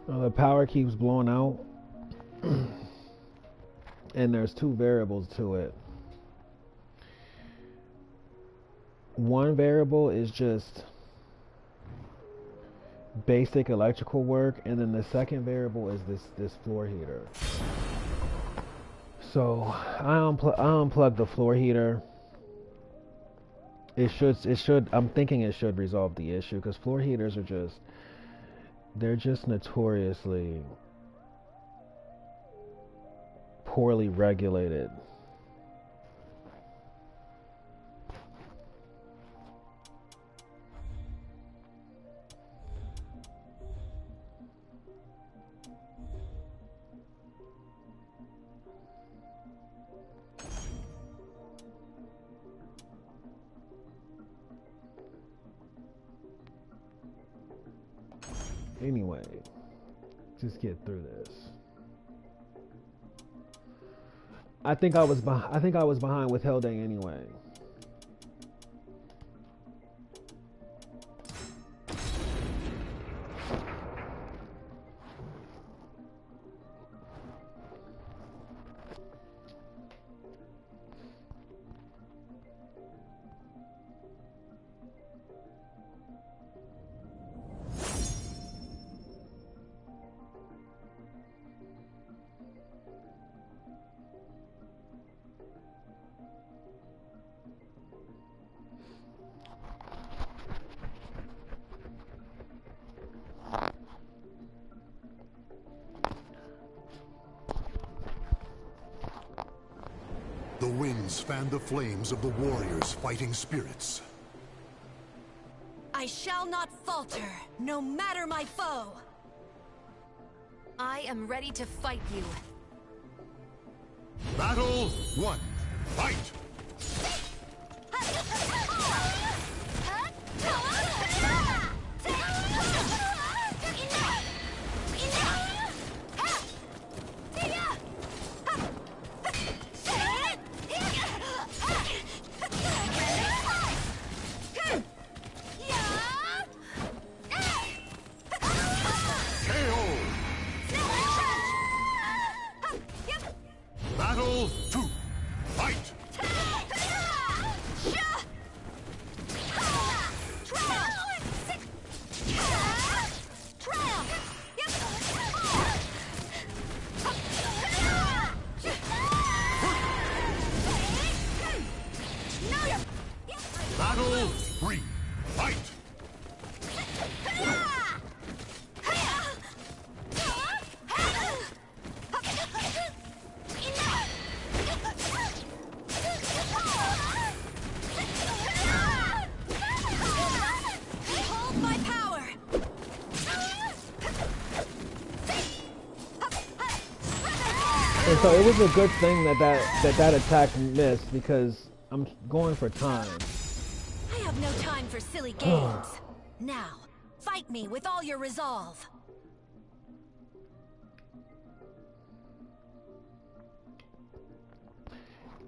The power keeps blowing out, and there's two variables to it. One variable is just basic electrical work, and then the second variable is this floor heater. So I unplugged the floor heater. It should. I'm thinking it should resolve the issue because floor heaters are they're just notoriously poorly regulated. Anyway, just get through this. I think I was behind with Hellday anyway. The winds fan the flames of the warriors' fighting spirits. I shall not falter, no matter my foe. I am ready to fight you. Battle 1. Fight! Battle 2. Fight! Battle 3. Fight! Hold my power. And so it was a good thing that attack missed because I'm going for time. I have no time for silly games. Now, fight me with all your resolve.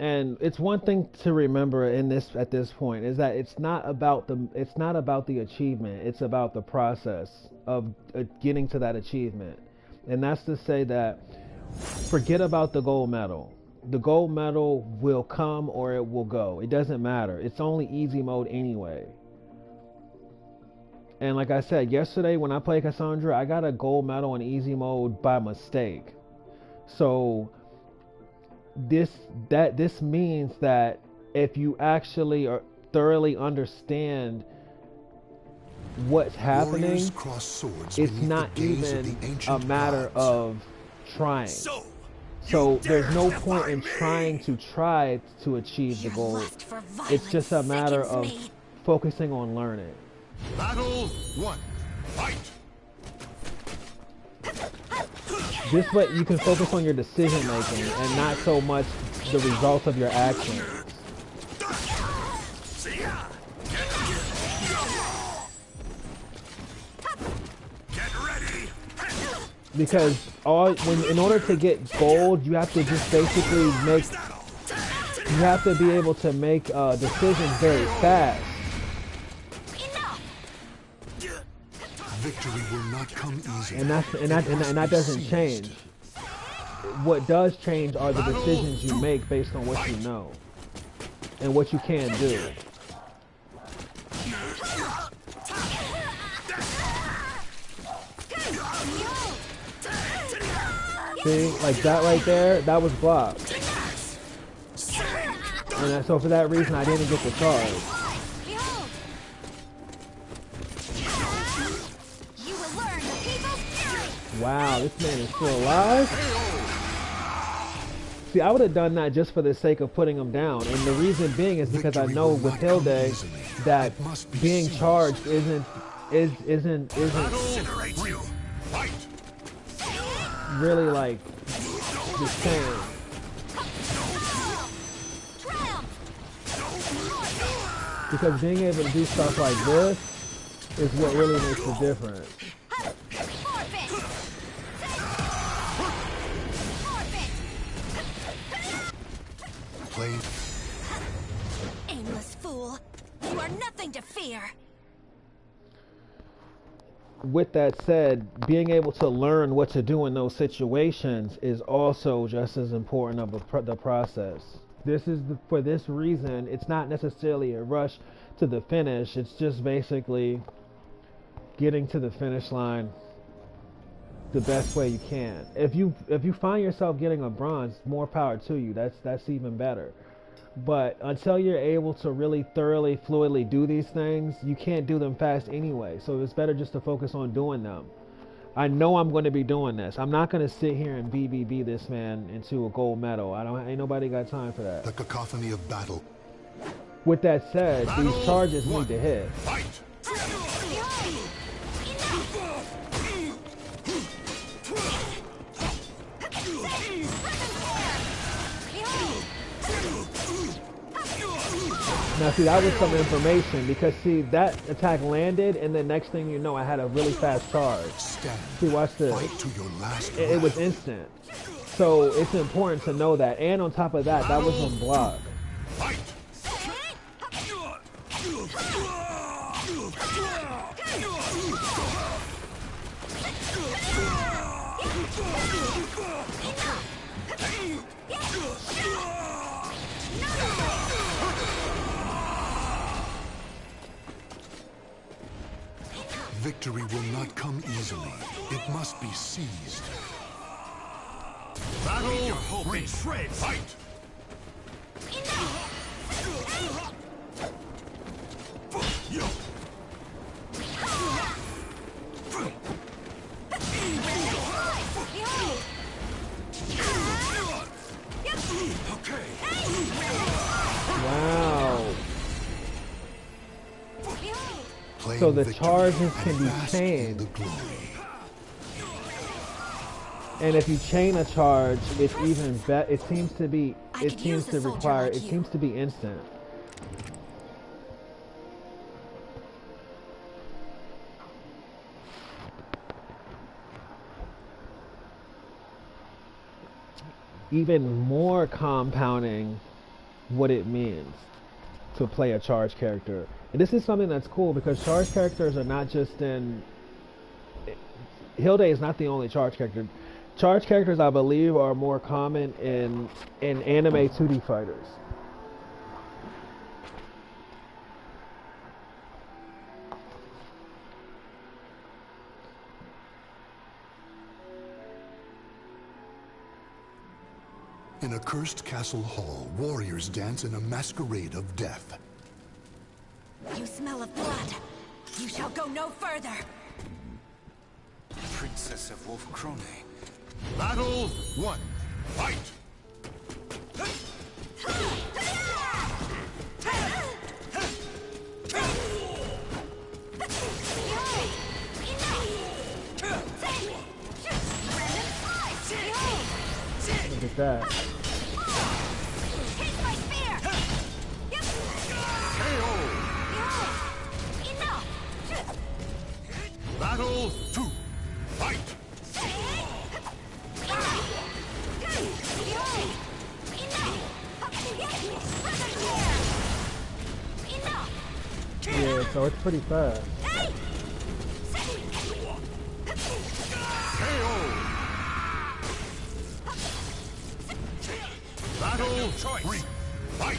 And it's one thing to remember at this point is that it's not about the achievement. It's about the process of getting to that achievement. And that's to say that forget about the gold medal. The gold medal will come or it will go. It doesn't matter. It's only easy mode anyway. And like I said yesterday when I played Cassandra, I got a gold medal in easy mode by mistake. So this means that if you actually thoroughly understand what's happening, it's not even a matter of trying. So there's no point in trying to achieve the goal. It's just a matter of focusing on learning. Battle 1. Fight! This way you can focus on your decision making and not so much the results of your actions. Because in order to get gold, you have to just basically you have to be able to make decisions very fast. Victory will not come easily. And that doesn't change. What does change are the decisions you make based on what you know and what you can do. See, like that right there, that was blocked. And so for that reason, I didn't get the charge. Wow, this man is still alive? See, I would have done that just for the sake of putting him down. And the reason being is because I know with Hilde that being charged isn't really like the same. Because being able to do stuff like this is what really makes the difference. Aimless fool. You are nothing to fear. With that said, being able to learn what to do in those situations is also just as important of the process. For this reason, it's not necessarily a rush to the finish. It's just basically getting to the finish line the best way you can. If you find yourself getting a bronze, more power to you. That's even better. But until you're able to really thoroughly, fluidly do these things, you can't do them fast anyway. So it's better just to focus on doing them. I know I'm going to be doing this. I'm not going to sit here and BBB this man into a gold medal. Ain't nobody got time for that. The cacophony of battle. With that said, these charges need to hit. Fight! Now see, that was some information because see, that attack landed and the next thing you know, I had a really fast charge. See, watch this. It was instant. So it's important to know that. And on top of that, that was on block. Victory will not come easily. It must be seized. Battle your hope in shreds. Fight! Wow. So the charges can be chained. And if you chain a charge, it's even better. It seems to be instant. Even more compounding what it means to play a charge character. And this is something that's cool because charge characters are not just in... Hilde is not the only charge character. Charge characters, I believe, are more common in anime 2D fighters. In a cursed castle hall, warriors dance in a masquerade of death. You smell of blood. You shall go no further. Princess of Wolfkrone. Battle 1. Fight! Look at that. Battle 2. Fight! Yeah, so it's pretty fast. choice. Three, fight!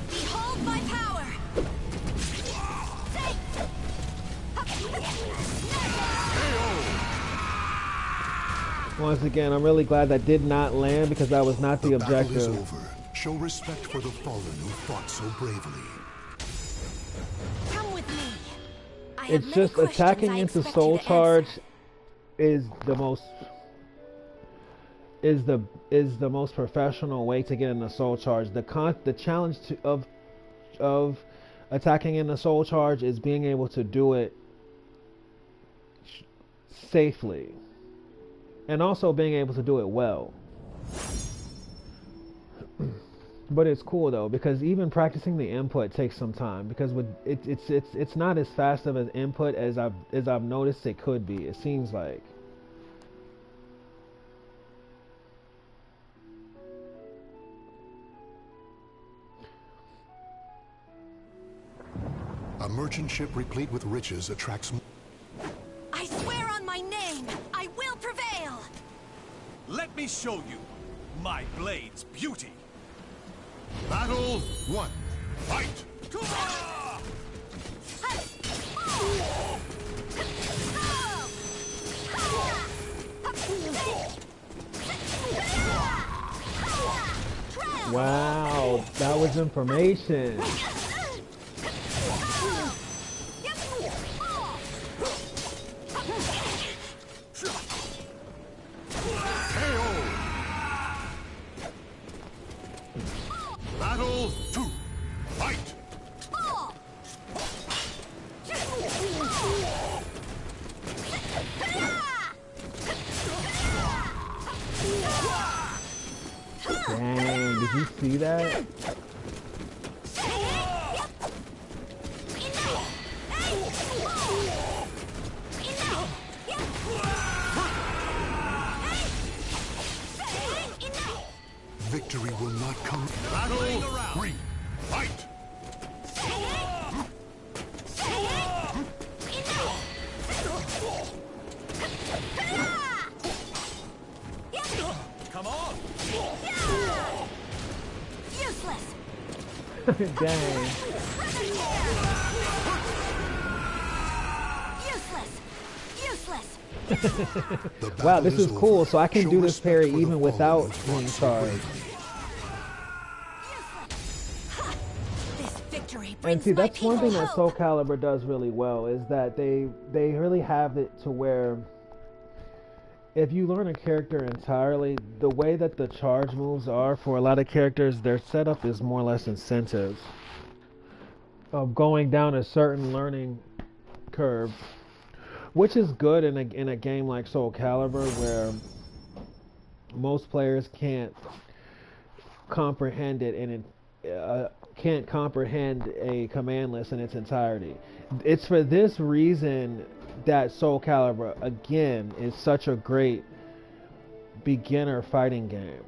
Behold my power! Once again, I'm really glad that did not land because that was not the Battle is objective. over. Show respect for the fallen who fought so bravely. Come with me. I have It's many just questions attacking I into expect you Soul to Charge answer. is the most professional way to get in the Soul Charge. The challenge of attacking in the Soul Charge is being able to do it safely and also being able to do it well. But it's cool though because even practicing the input takes some time because with it's not as fast of an input as I've noticed it could be. It seems like. A merchant ship replete with riches attracts. I swear on my name, I will prevail! Let me show you my blade's beauty. Battle 1. Fight! Wow, that was information. Battle 2. Fight! Dang, did you see that? Victory will not come. Battle 3. Fight! Come on. Useless! Dang. Useless! Useless! The Wow, battle this is over. cool. So I can Show do this respect parry for the even fallen without who fought being so charged. bravely. This victory And brings see, my that's one people thing that hope. Soul Calibur does really well is that they really have it to where if you learn a character entirely, the way that the charge moves are for a lot of characters, their setup is more or less incentive of going down a certain learning curve, which is good in a game like Soul Calibur where most players can't comprehend it and can't comprehend a command list in its entirety. It's for this reason that Soul Calibur again is such a great beginner fighting game.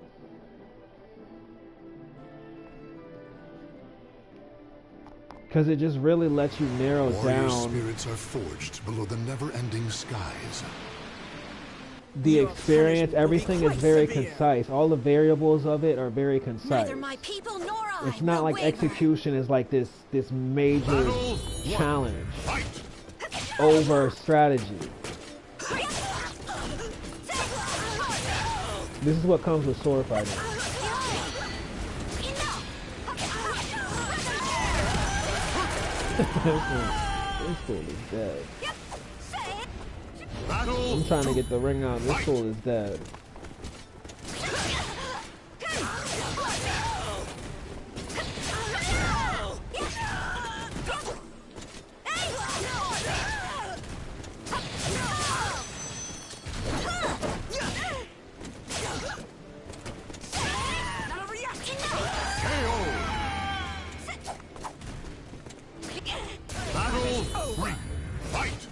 Because it just really lets you narrow Warrior down spirits are forged below the never-ending skies. the Your experience. punishment will be Everything is quite very severe. concise. All the variables of it are very concise. Neither my people nor I It's not will like waver. execution is like this major Battle 1. challenge Fight! over strategy. This is what comes with sword fighting. This fool is dead. Battle I'm trying to 2. get the ring out. This fool is dead. Battle 3. Fight!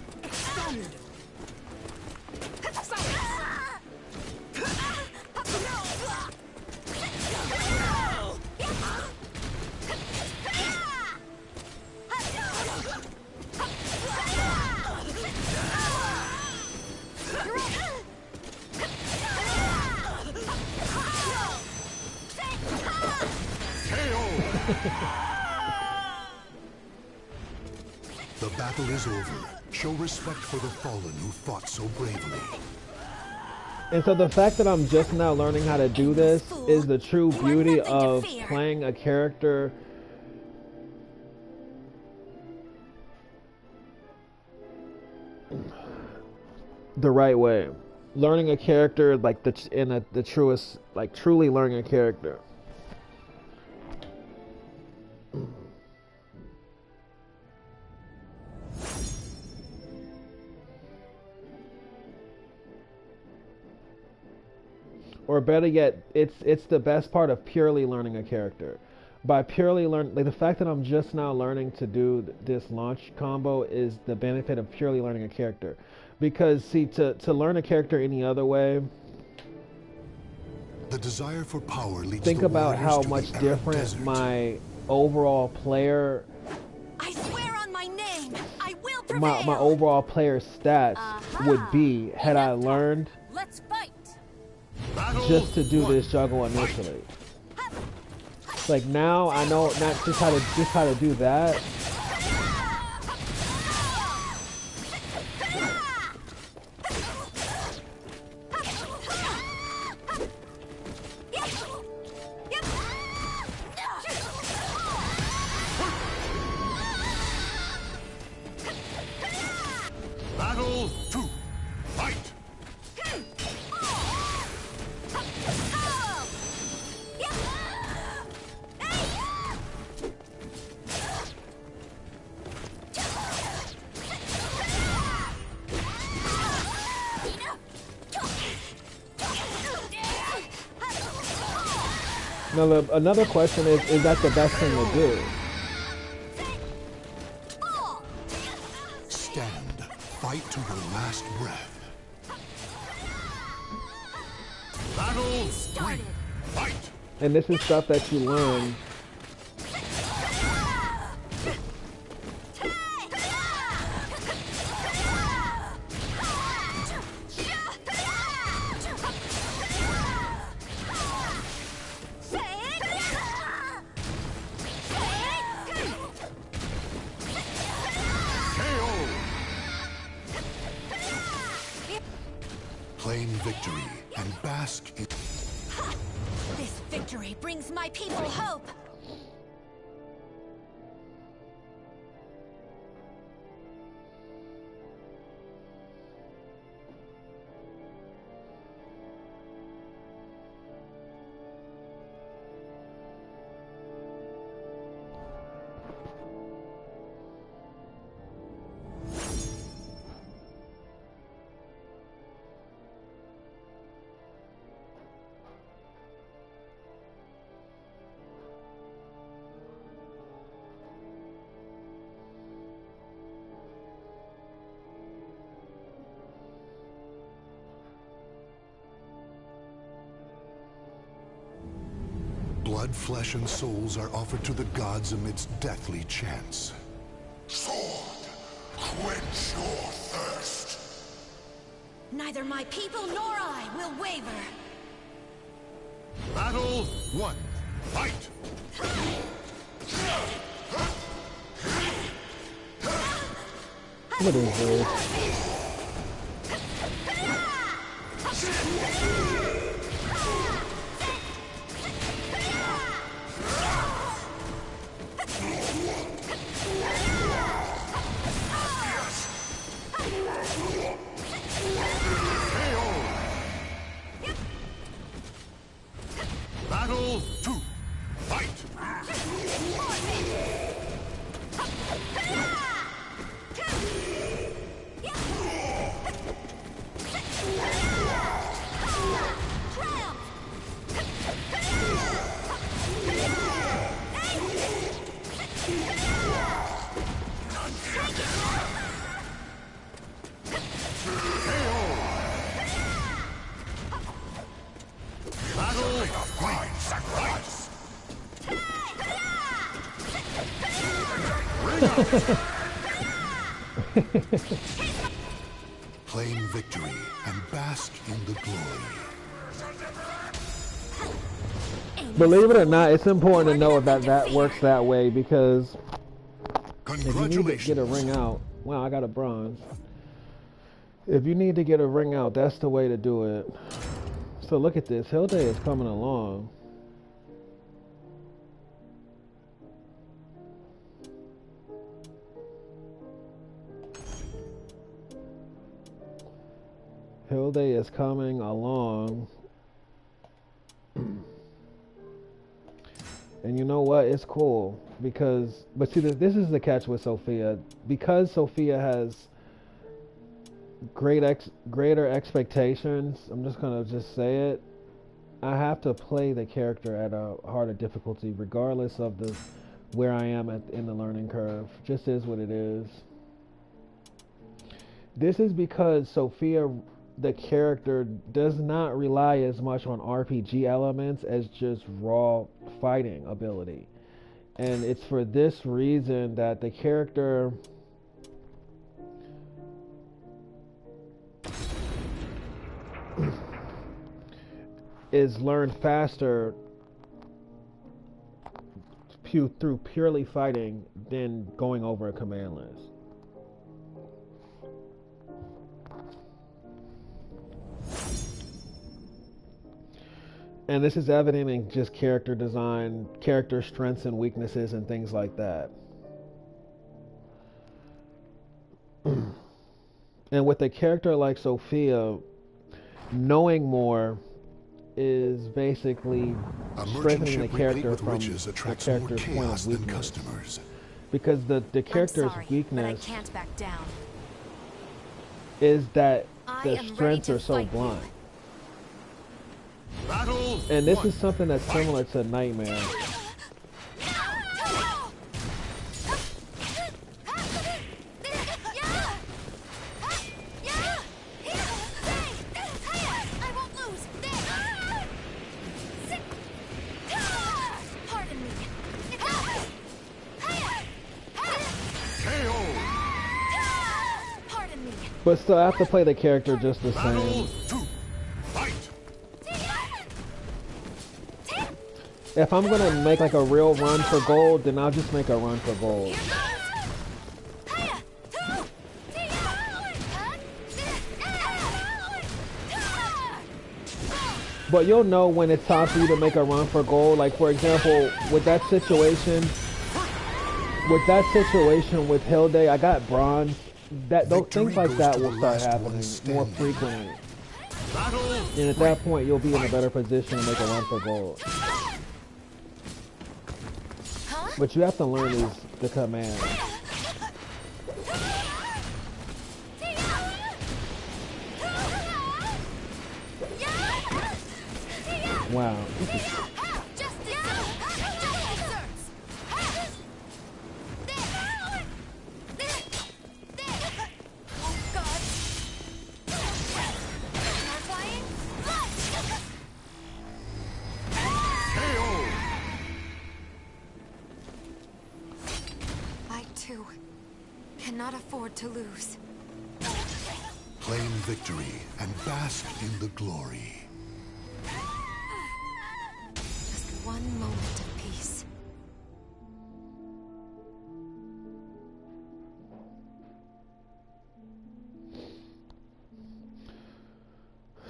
The battle is over. Show respect for the fallen who fought so bravely. And so the fact that I'm just now learning how to do this is the true beauty of playing a character the right way. Learning a character like the truest, like truly learning a character. Or better yet, it's the best part of purely learning a character. By purely learn, like the fact that I'm just now learning to do this launch combo is the benefit of purely learning a character. Because see, to learn a character any other way, the desire for power leads think the about warriors how to much the arid different desert. my overall player, I swear on my name, I will prevail. my overall player stats would be had I learned Let's fight. Battle just to do one. this juggle initially. Like now I know not just how to do that. Battle two. Fight. Now another question is that the best thing to do? Stand. Fight to your last breath. Battle three. Fight. And this is stuff that you learn. Claim victory and bask in... This victory brings my people hope. Blood, flesh, and souls are offered to the gods amidst deathly chants. Sword, quench your thirst. Neither my people nor I will waver. Battle one. Fight. What is this? Battle two. Fight. Battle three. Sacrifice. Claim victory and bask in the glory. Believe it or not, it's important to know that that works that way because If you need to get a ring out, wow, I got a bronze. If you need to get a ring out, that's the way to do it. So look at this. Hilde is coming along. Hilde is coming along. And you know what? It's cool because, but see, this is the catch with Sophia. Because Sophia has greater expectations, I'm just gonna say it. I have to play the character at a harder difficulty, regardless of where I am in the learning curve. Just is what it is. This is because Sophia, the character, does not rely as much on RPG elements as just raw fighting ability. And it's for this reason that the character is learned faster through purely fighting than going over a command list. And this is evident in just character design, character strengths and weaknesses, and things like that. And with a character like Sophia, knowing more is basically strengthening the character from the character's point of weakness. Because the character's weakness is that the strengths are so blunt. And this is something that's similar to Nightmare. But still, I have to play the character just the same. If I'm gonna make like a real run for gold, then I'll just make a run for gold. But you'll know when it's time for you to make a run for gold. Like, for example, with that situation with Hilde, I got bronze. Those things like that will start happening more frequently. And at that point, you'll be in a better position to make a run for gold. But you have to learn the commands. Wow. Cannot afford to lose. Claim victory and bask in the glory. Just one moment of peace.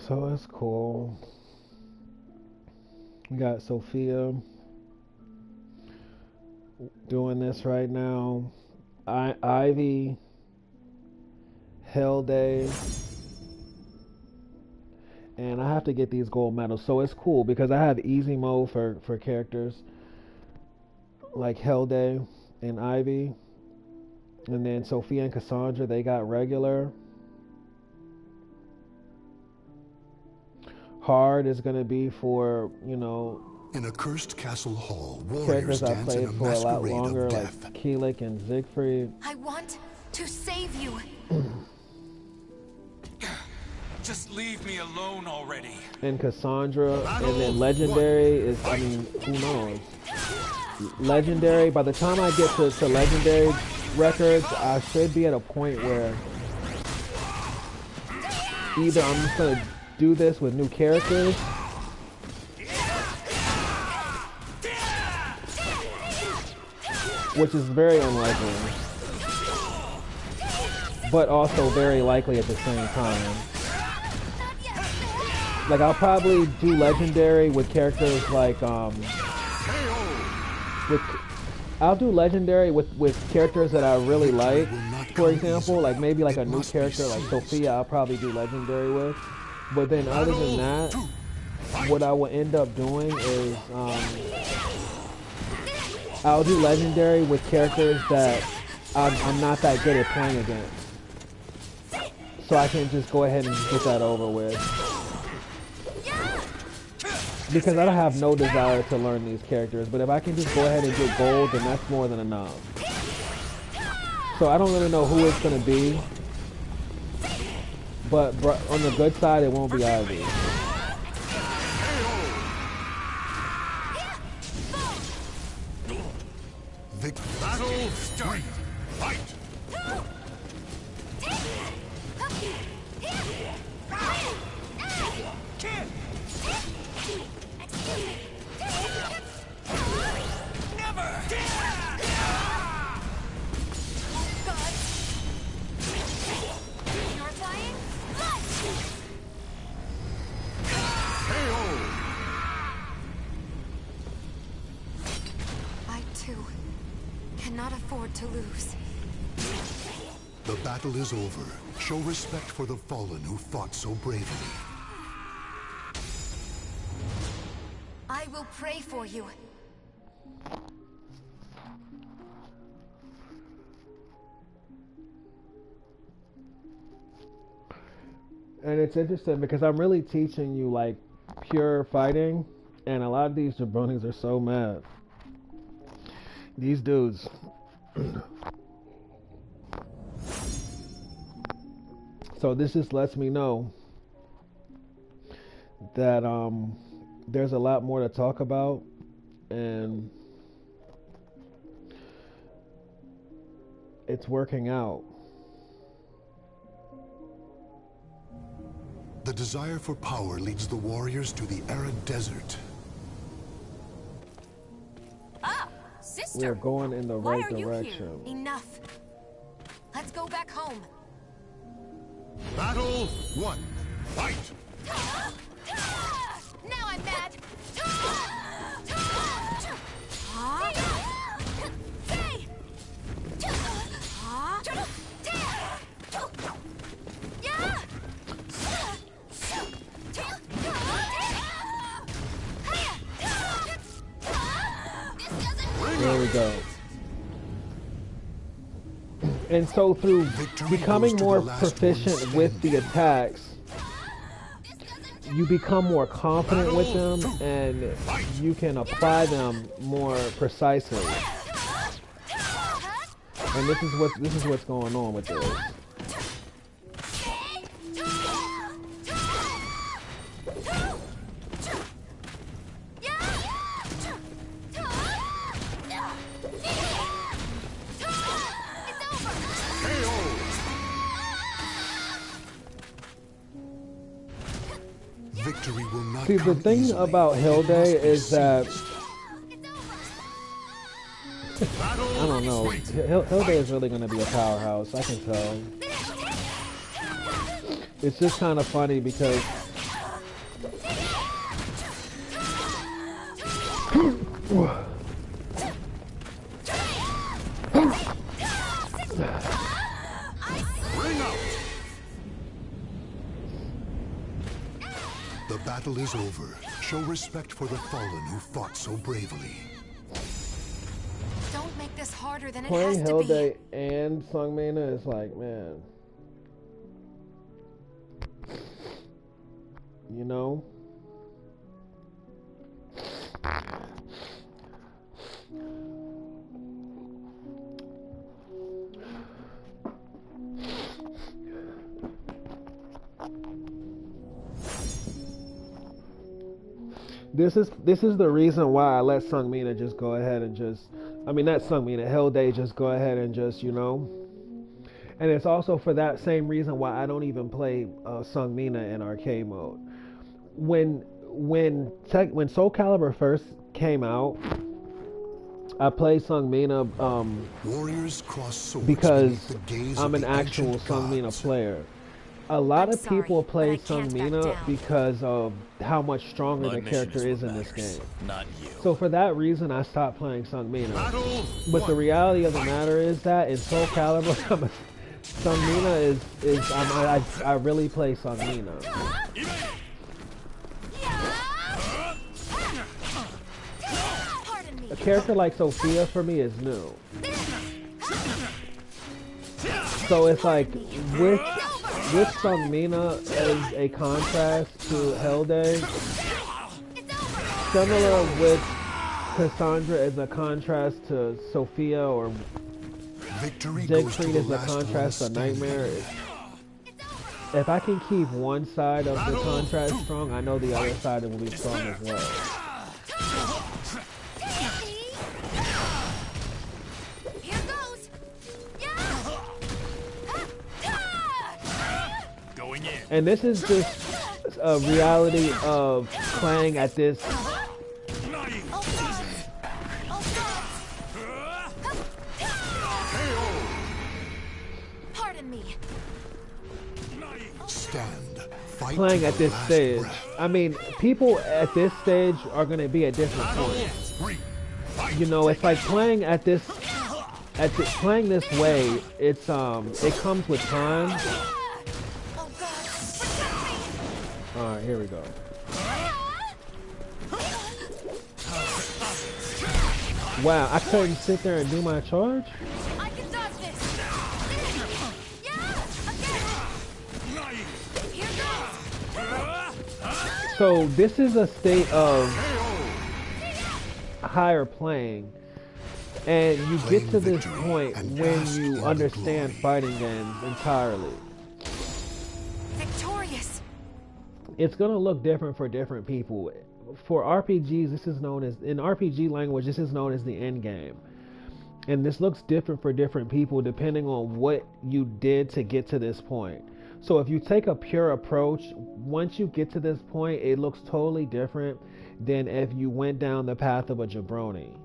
So that's cool. We got Sophia doing this right now. Ivy, Hilde, and I have to get these gold medals. So it's cool because I have easy mode for characters like Hilde and Ivy, and then Sophia and Cassandra, they got regular. Hard is gonna be for, you know, in a cursed castle hall, characters I dance played in a for a lot longer, like death. Keelik and Siegfried. I want to save you. Just leave me alone already. And Cassandra, and then Legendary is, I mean, who knows? Legendary, by the time I get to Legendary records, I should be at a point where either I'm just gonna do this with new characters, which is very unlikely. but also very likely at the same time. Like, I'll probably do legendary with characters like I'll do legendary with characters that I really like. For example, like maybe like a new character like Sophia, I'll probably do legendary with. But then other than that, what I will end up doing is I'll do legendary with characters that I'm not that good at playing against. So I can just go ahead and get that over with. Because I don't have no desire to learn these characters, but if I can just go ahead and get gold, then that's more than enough. So I don't really know who it's going to be, but on the good side, it won't be Ivy. Battle start. Fight. I too cannot afford to lose. The battle is over. Show respect for the fallen who fought so bravely. I will pray for you. And it's interesting because I'm really teaching you like pure fighting, and a lot of these jabronis are so mad. These dudes. So this just lets me know that there's a lot more to talk about, and it's working out. The desire for power leads the warriors to the arid desert. Ah, sister. We're going in the Why right are you direction. here? Enough. Let's go back home. Battle 1. Fight. Now I'm mad. There we go. And so through becoming more proficient with the attacks, you become more confident with them and you can apply them more precisely. And this is what's going on with this. Victory will not See, the come thing easily. about Hilde is that I don't know. Hilde is really going to be a powerhouse. I can tell. It's just kind of funny because The battle is over. Show respect for the fallen who fought so bravely. Don't make this harder than it playing has to be. Hilde and Seungmina is like, man, you know. This is the reason why I let Seungmina just go ahead and just, I mean not Seungmina, Hilde just go ahead and just, you know. And it's also for that same reason why I don't even play Seungmina in arcade mode. When Soul Calibur first came out, I play Sung Mina Warriors cross swords because beneath the gaze I'm of an the actual ancient Sung Mina gods. player. A lot I'm of people sorry, but I play Sung can't back Mina down. because of how much stronger My the mission character is is what in this matters, game. not you. So for that reason, I stopped playing Sung Mina. Battle But the one. reality of the matter is that in Soul Calibur, Sung Mina I really play Sung Mina. Pardon me. A character like Sophia for me is new. So it's like with Sung Mina as a contrast to Hellday, similar with Cassandra as a contrast to Sophia, or Victory goes to Siegfried the as a last one contrast to standing. Nightmare. If I can keep one side of the contrast strong, I know the other side will be strong as well. Here goes. Going in. And this is just a reality of playing at this. Pardon me. Stand. Fight Playing to at the this last stage. breath. I mean, people at this stage are going to be at different points. You know, it's like playing at this, playing this way. It's it comes with time. Oh God, protect me. All right, here we go. Wow, I couldn't sit there and do my charge. I can dodge this. Yeah, again. Here goes. So this is a state of higher playing, and you get to this point when you understand fighting games entirely. Victorious. It's gonna look different for different people. For RPGs, this is known as, in RPG language, this is known as the end game. And this looks different for different people depending on what you did to get to this point. So if you take a pure approach, once you get to this point, it looks totally different than if you went down the path of a jabroni.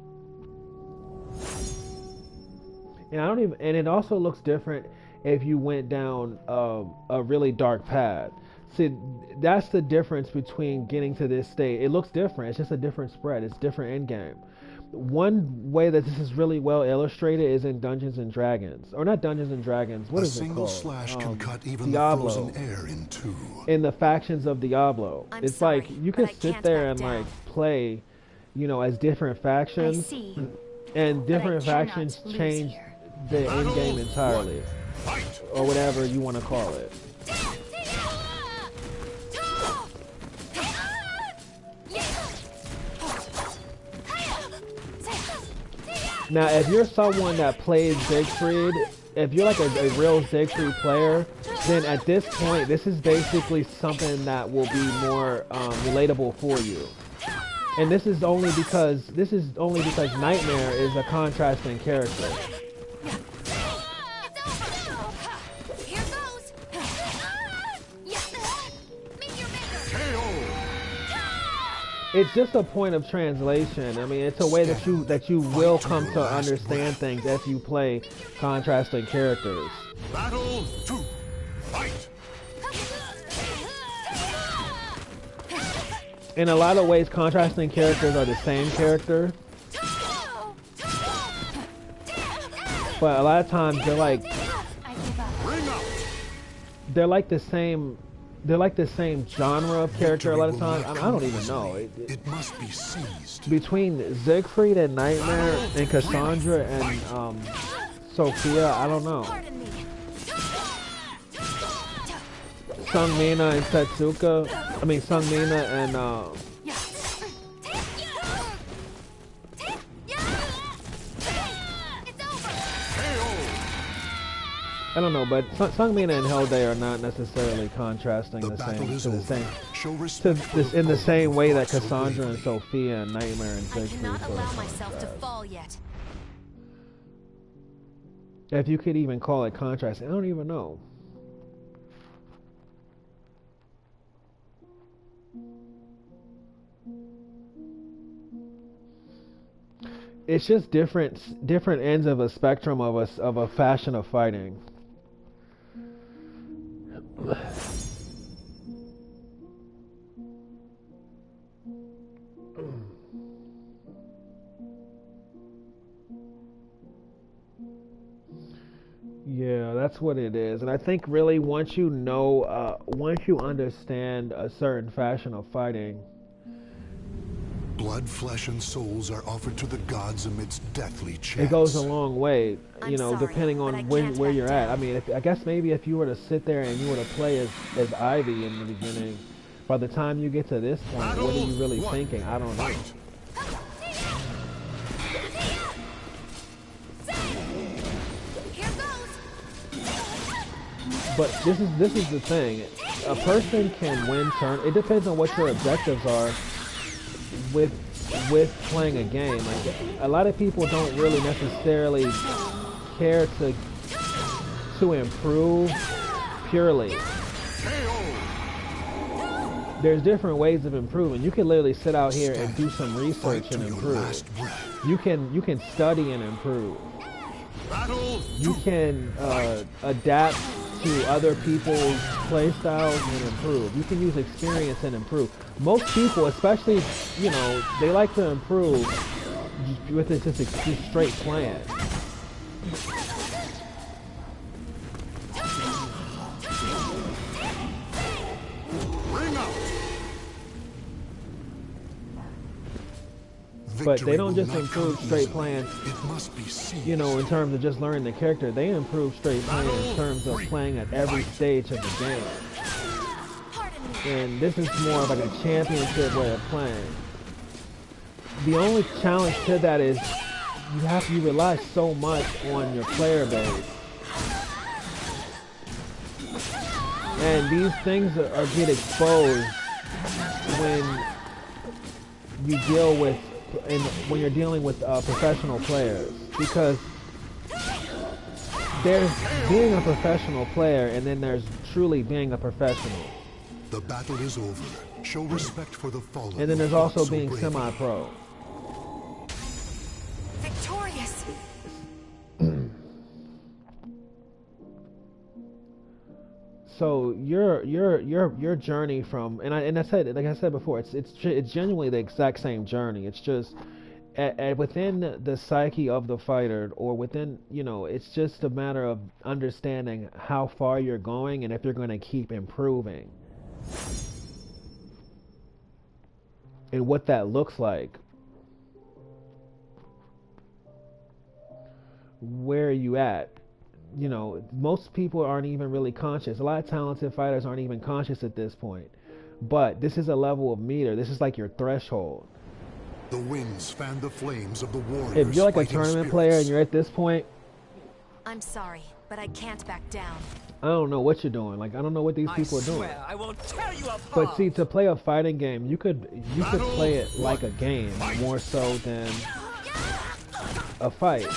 And it also looks different if you went down a really dark path. See, that's the difference between getting to this state. It looks different. It's just a different spread. It's different end game. One way that this is really well illustrated is in Dungeons and Dragons, or not Dungeons and Dragons. What A is it single called? slash can cut even Diablo. the frozen air in two. In the factions of Diablo, I'm it's sorry, like you but could I sit can't there back and down. like play, you know, as different I factions, see. and different But I cannot factions lose change here. the end game entirely, or whatever you want to call it. Now, if you're someone that plays Siegfried, if you're like a real Siegfried player, then at this point, this is basically something that will be more relatable for you. And this is only because Nightmare is a contrasting character. Here goes. Meet your maker. It's just a point of translation. I mean, it's a way that you will come to understand things if you play contrasting characters. Battle two. Fight. In a lot of ways, contrasting characters are the same character, but a lot of times I give up. Ring out. they're like the same genre of character. A lot of Victory will times, not I come don't even easily. know. It must be seized. Between Siegfried and Nightmare and Cassandra and Sophia, I don't know. Pardon me. Sung Mina and Setsuka. I mean Sung Mina and I don't know, but Sung Mina and Hellday are not necessarily contrasting The the battle same is to the over. same Show to respect for this, the in the foe same who way that fought so Cassandra and bravely. Sophia and Nightmare and I Siegfried cannot sort of allow like myself to that. fall yet. If you could even call it contrast, I don't even know. it's just different ends of a spectrum of a fashion of fighting. Yeah, that's what it is. And I think really once you know, once you understand a certain fashion of fighting, Blood, flesh, and souls are offered to the gods amidst deathly chants. it goes a long way, I'm sorry, depending but I on can't where back you're at. I down. mean, I guess maybe if you were to sit there and you were to play as Ivy in the beginning, by the time you get to this point, what are you really Battle thinking? I don't know. Fight. Here goes. But this is the thing. A person can win turn. It depends on what your objectives are with playing a game. Like a lot of people don't really necessarily care to improve purely. There's different ways of improving. You can literally sit out here and do some research Fight and to your improve. last breath. You can study and improve. Battle. You can adapt to other people's play styles and improve. You can use experience and improve. Most people, especially, they like to improve with just straight playing. Ring out. But they Victory don't will just not improve come straight easily. playing, It must be seized. in terms of just learning the character. They improve straight playing in terms of playing at every stage of the game. Pardon me. And this is more of like a championship way of playing. The only challenge to that is you rely so much on your player base. And these things are get exposed when you deal with when you're dealing with professional players, because there's being a professional player and then there's truly being a professional, The battle is over. Show respect for the fallen. and then who there's fought also so being bravely. semi-pro. Victorious. So your journey from, and I said, like I said before, it's genuinely the exact same journey. It's just within the psyche of the fighter, or within, it's just a matter of understanding how far you're going and if you're going to keep improving and what that looks like. Where are you at? Most people aren't even really conscious. A lot of talented fighters aren't even conscious at this point. But this is a level of meter. This is like your threshold. The winds fan the flames of the warriors. If you're like a fighting tournament spirits. player and you're at this point, I'm sorry, but I can't back down. I don't know what you're doing. Like, I don't know what these people are doing. Swear I will tear you apart. But see, to play a fighting game, you could play it like a game more so than a fight.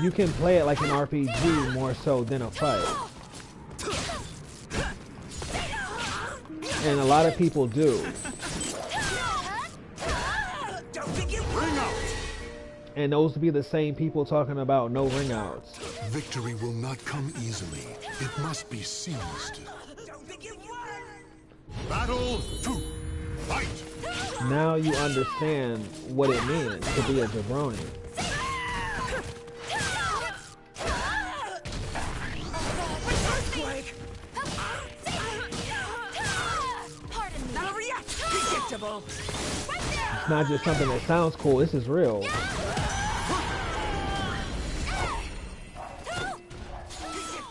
You can play it like an RPG more so than a fight. And a lot of people do. Don't think you ring out. And those would be the same people talking about no ring outs. Victory will not come easily. It must be seized. Don't think you Battle 2. Fight. Now you understand what it means to be a jabroni. Pardon me. Now react. Predictable. It's not just something that sounds cool, this is real.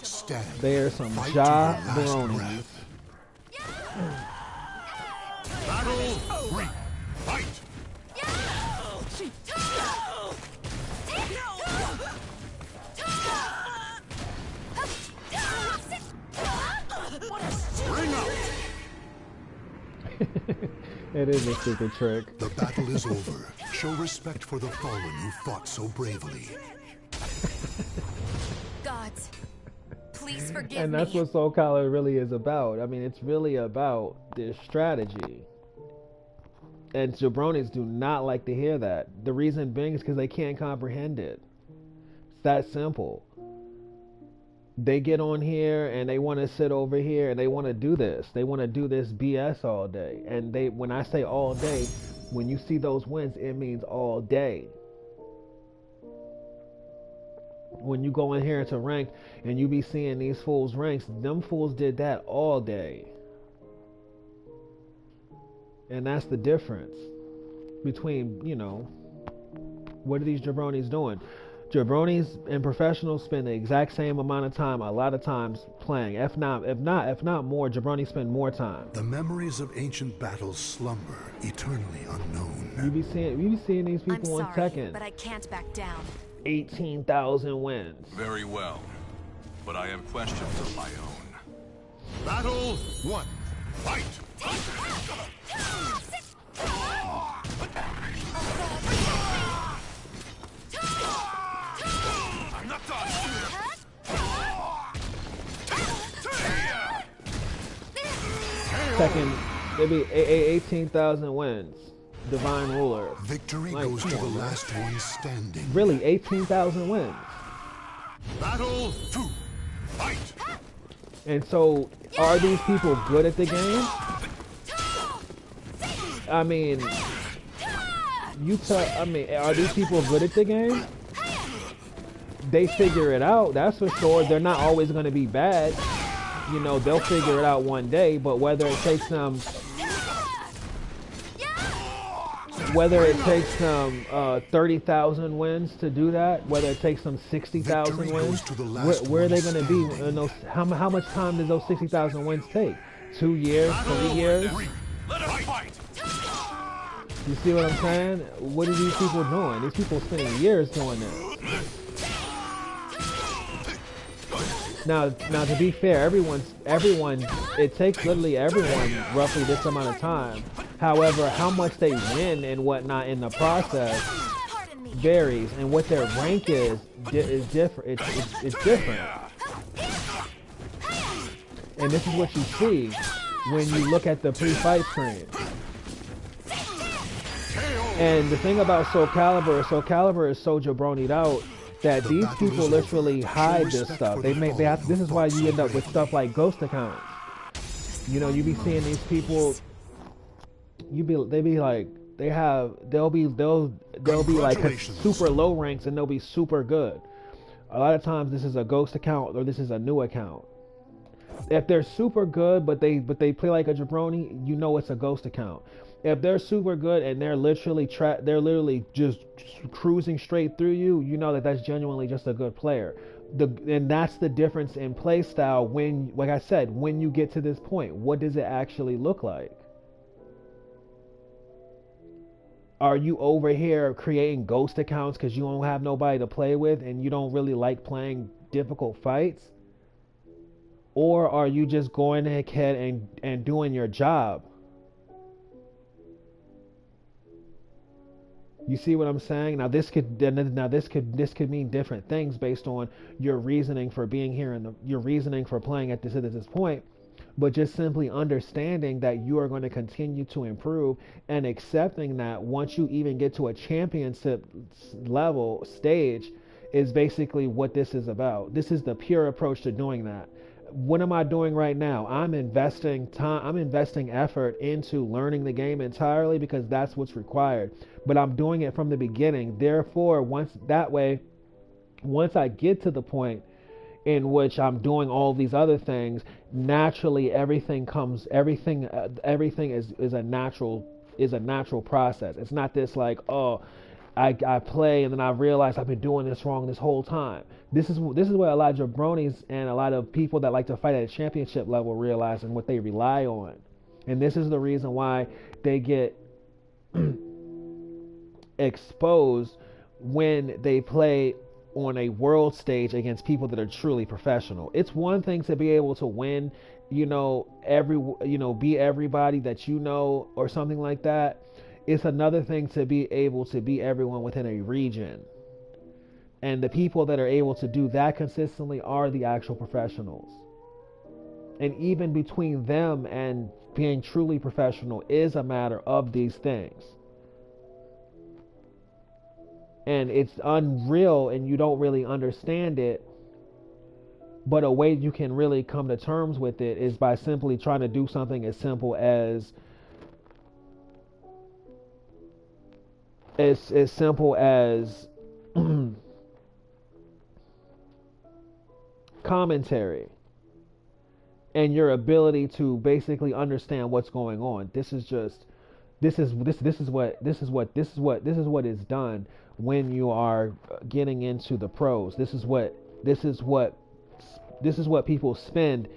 Stand. There's some Fight to your last jabronis. breath. Battle 3. Fight. Ring out. It is a stupid trick. The battle is over. Show respect for the fallen who fought so bravely. Gods, please forgive And that's me. what Soul Calibur really is about. I mean, it's really about this strategy. And jabronis do not like to hear that. The reason being is because they can't comprehend it. It's that simple. They get on here and they want to sit over here and they want to do this. They want to do this BS all day. And when I say all day, when you see those wins, it means all day. When you go in here into ranked and you be seeing these fools ranks, them fools did that all day. And that's the difference between, you know, what are these jabronis doing? Jabronis and professionals spend the exact same amount of time, a lot of times playing. If not more, jabronis spend more time. The memories of ancient battles slumber, eternally unknown. You be seeing these people I'm on sorry, Tekken. but I can't back down. 18,000 wins. Very well. But I have questions of my own. Battle 1. Fight! I'm not done! Second, maybe 18,000 wins. Divine Ruler. Victory Like, goes to come the on, man. last one standing. Really, 18,000 wins. Battle 2. Fight! And so, are these people good at the game? I mean, are these people good at the game? They figure it out, that's for sure. They're not always going to be bad. You know, they'll figure it out one day, but whether it takes them 30,000 wins to do that, whether it takes them 60,000 Victory wins, goes to the last where are they one going to be standing. in those? How much time does those 60,000 wins take? 2 years, 3 years? Let us fight! You see what I'm saying? What are these people doing? These people spending years doing this. Now to be fair, everyone, it takes literally everyone roughly this amount of time. However, how much they win and whatnot in the process Pardon me. varies, and what their rank is different. It's different. And this is what you see when you look at the pre-fight screen. And the thing about Soul Calibur is so jabronied out that these people literally hide this stuff. This is why you end up with stuff like ghost accounts. You know, you be seeing these people. They'll be like super low ranks and they'll be super good. A lot of times this is a ghost account or this is a new account. If they're super good but they play like a jabroni, you know it's a ghost account. If they're super good and they're literally just cruising straight through you, you know that that's genuinely just a good player. And that's the difference in play style when, like I said, when you get to this point, what does it actually look like? Are you over here creating ghost accounts because you don't have nobody to play with and you don't really like playing difficult fights? Or are you just going ahead and doing your job? You see what I'm saying? Now this could mean different things based on your reasoning for being here and your reasoning for playing at this point. But just simply understanding that you are going to continue to improve and accepting that once you even get to a championship level stage is basically what this is about. This is the pure approach to doing that. What am I doing right now? I'm investing time, I'm investing effort into learning the game entirely because that's what's required. But I'm doing it from the beginning. Therefore, once I get to the point in which I'm doing all these other things, naturally everything is a natural process. It's not this like, oh, I play and then I realize I've been doing this wrong this whole time. This is what a lot of jabronis and a lot of people that like to fight at a championship level realize and what they rely on. And this is the reason why they get exposed when they play on a world stage against people that are truly professional. It's one thing to be able to win, be everybody that you know or something like that. It's another thing to be able to be everyone within a region. And the people that are able to do that consistently are the actual professionals. And even between them and being truly professional is a matter of these things. And it's unreal and you don't really understand it. But a way you can really come to terms with it is by simply trying to do something as simple as commentary and your ability to basically understand what's going on. This is what is done when you are getting into the pros. This is what people spend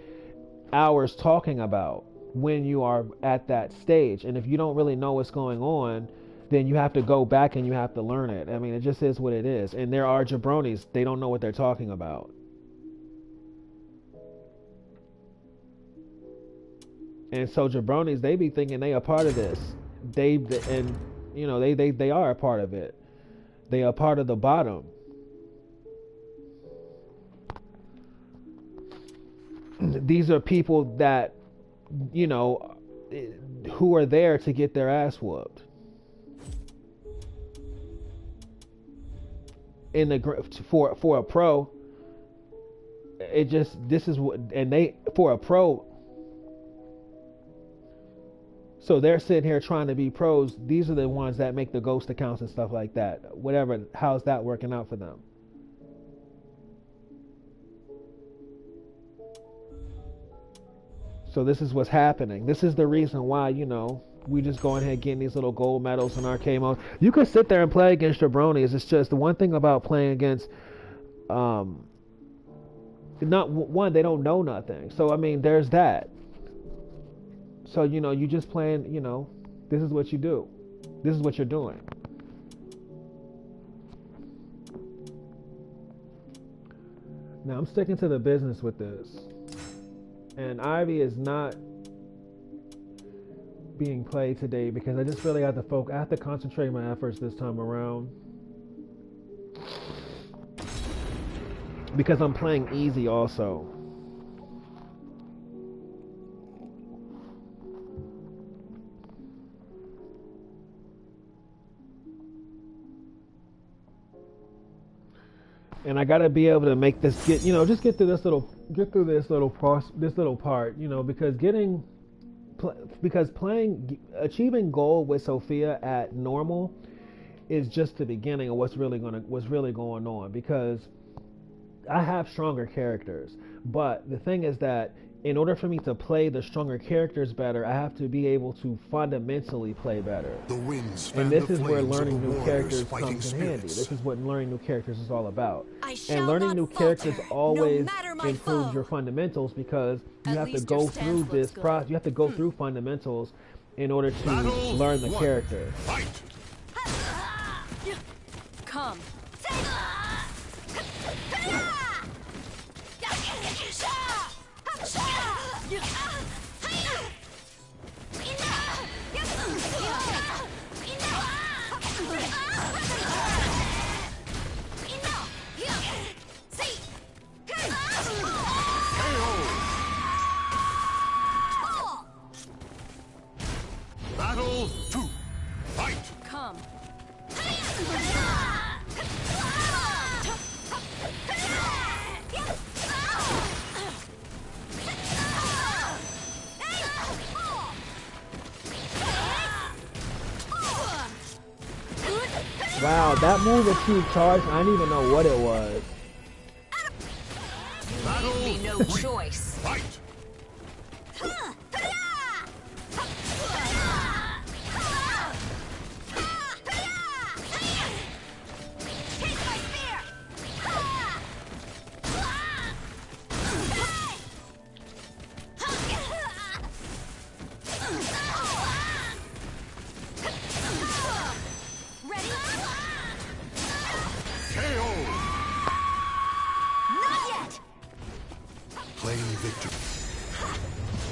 hours talking about when you are at that stage. And if you don't really know what's going on, then you have to go back and you have to learn it. I mean, it just is what it is. And there are jabronis, they don't know what they're talking about. And so jabronis, they be thinking they are part of this. They are a part of it. They are part of the bottom. These are people that, who are there to get their ass whooped. For a pro, for a pro. So they're sitting here trying to be pros. These are the ones that make the ghost accounts and stuff like that. Whatever, how's that working out for them? So this is what's happening. This is the reason why, we just going ahead getting these little gold medals in arcade mode. You can sit there and play against jabronis. It's just the one thing about playing against, they don't know nothing. So I mean, there's that. So you just playing. This is what you do. This is what you're doing. Now I'm sticking to the business with this. And Ivy is not being played today because I just really have to focus. I have to concentrate my efforts this time around. Because I'm playing easy also. And I gotta be able to make this get through this little part, because achieving gold with Sophia at normal is just the beginning of what's really going on, because I have stronger characters, but the thing is that in order for me to play the stronger characters better, I have to be able to fundamentally play better. And this is where learning new characters comes in handy. This is what learning new characters is all about. And learning new characters always improves your fundamentals, because you have to go through this process. You have to go through fundamentals in order to learn the character. Come. Battle 2. Fight. Come. Wow, that move that she charged, I didn't even know what it was. Leave me no choice. Fight.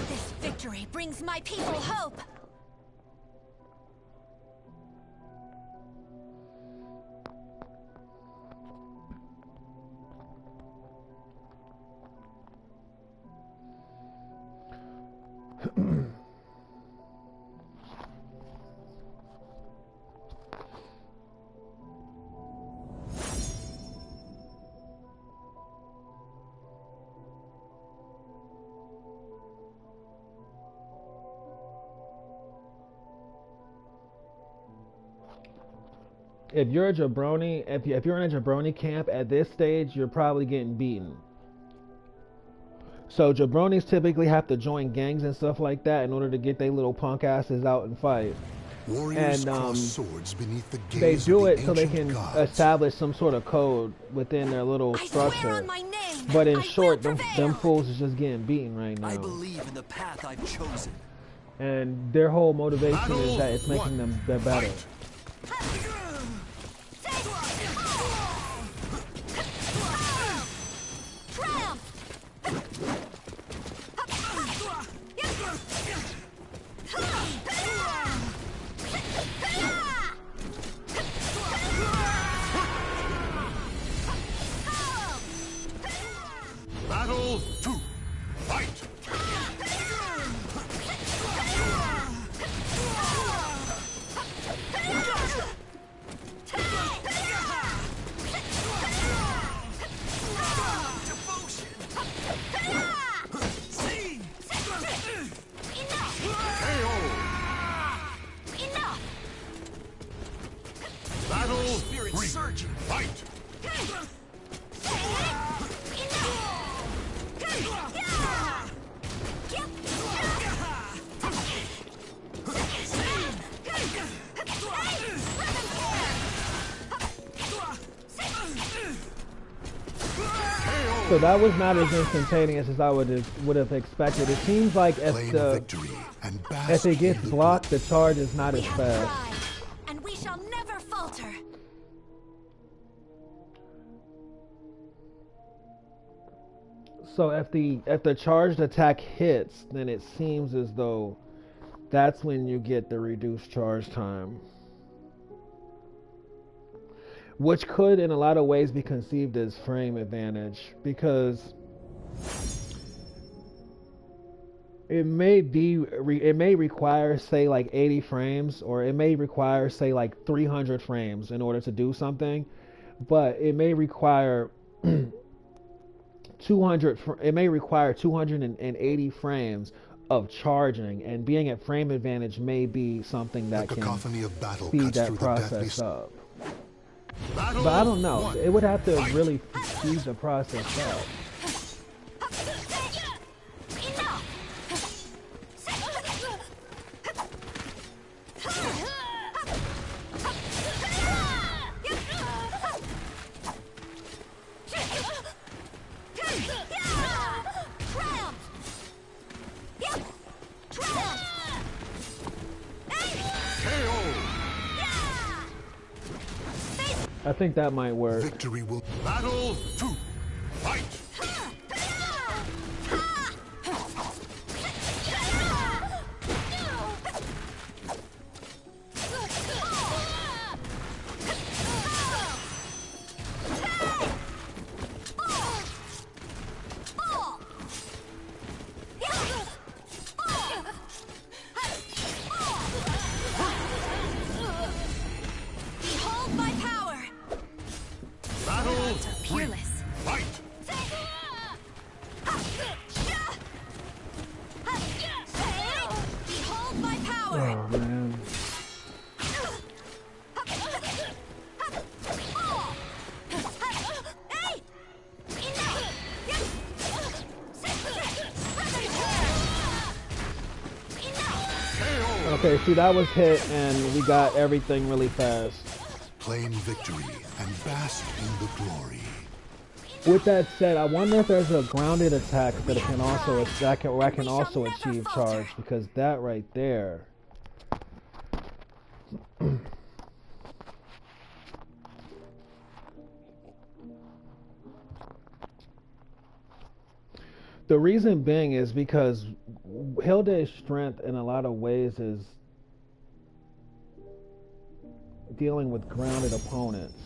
This victory brings my people hope. If you're a jabroni, if you're in a jabroni camp at this stage, you're probably getting beaten. So jabronis typically have to join gangs and stuff like that in order to get their little punk asses out and fight. Warriors And cross swords beneath the they gaze do of the it so they ancient can gods. establish some sort of code within their little I swear structure. on my name, But in I short, will them prevail. fools is just getting beaten right I now. believe in the path I've chosen. And their whole motivation Battle is that it's making one. them better. Fight. Battle 2. Fight. Battle Spirit 3. surging. Fight. So that was not as instantaneous as I would have expected. It seems like Claim victory and if bask it gets in the blocked, the charge is not We as have fast. pride, and we shall never falter. So if the charged attack hits, then it seems as though that's when you get the reduced charge time. Which could in a lot of ways be conceived as frame advantage, because it may require, say, like 80 frames, or it may require, say, like 300 frames in order to do something, but it may require 280 frames of charging, and being at frame advantage may be something The that can cacophony of battle speed cuts that through the deathly process up. Battle But I don't know. 1. It would have to Fight. really speed the process up. I think that might work. Victory will. Battle 2. Fight. Behold my power! Battle 3. Peerless. Fight. Behold my power! Oh man. Okay, see, that was hit, and we got everything really fast. Claim victory and bask in the glory. With that said, I wonder if there's a grounded attack that it can also where I can also achieve charge, because that right there. The reason being is because Hilda's strength in a lot of ways is dealing with grounded opponents.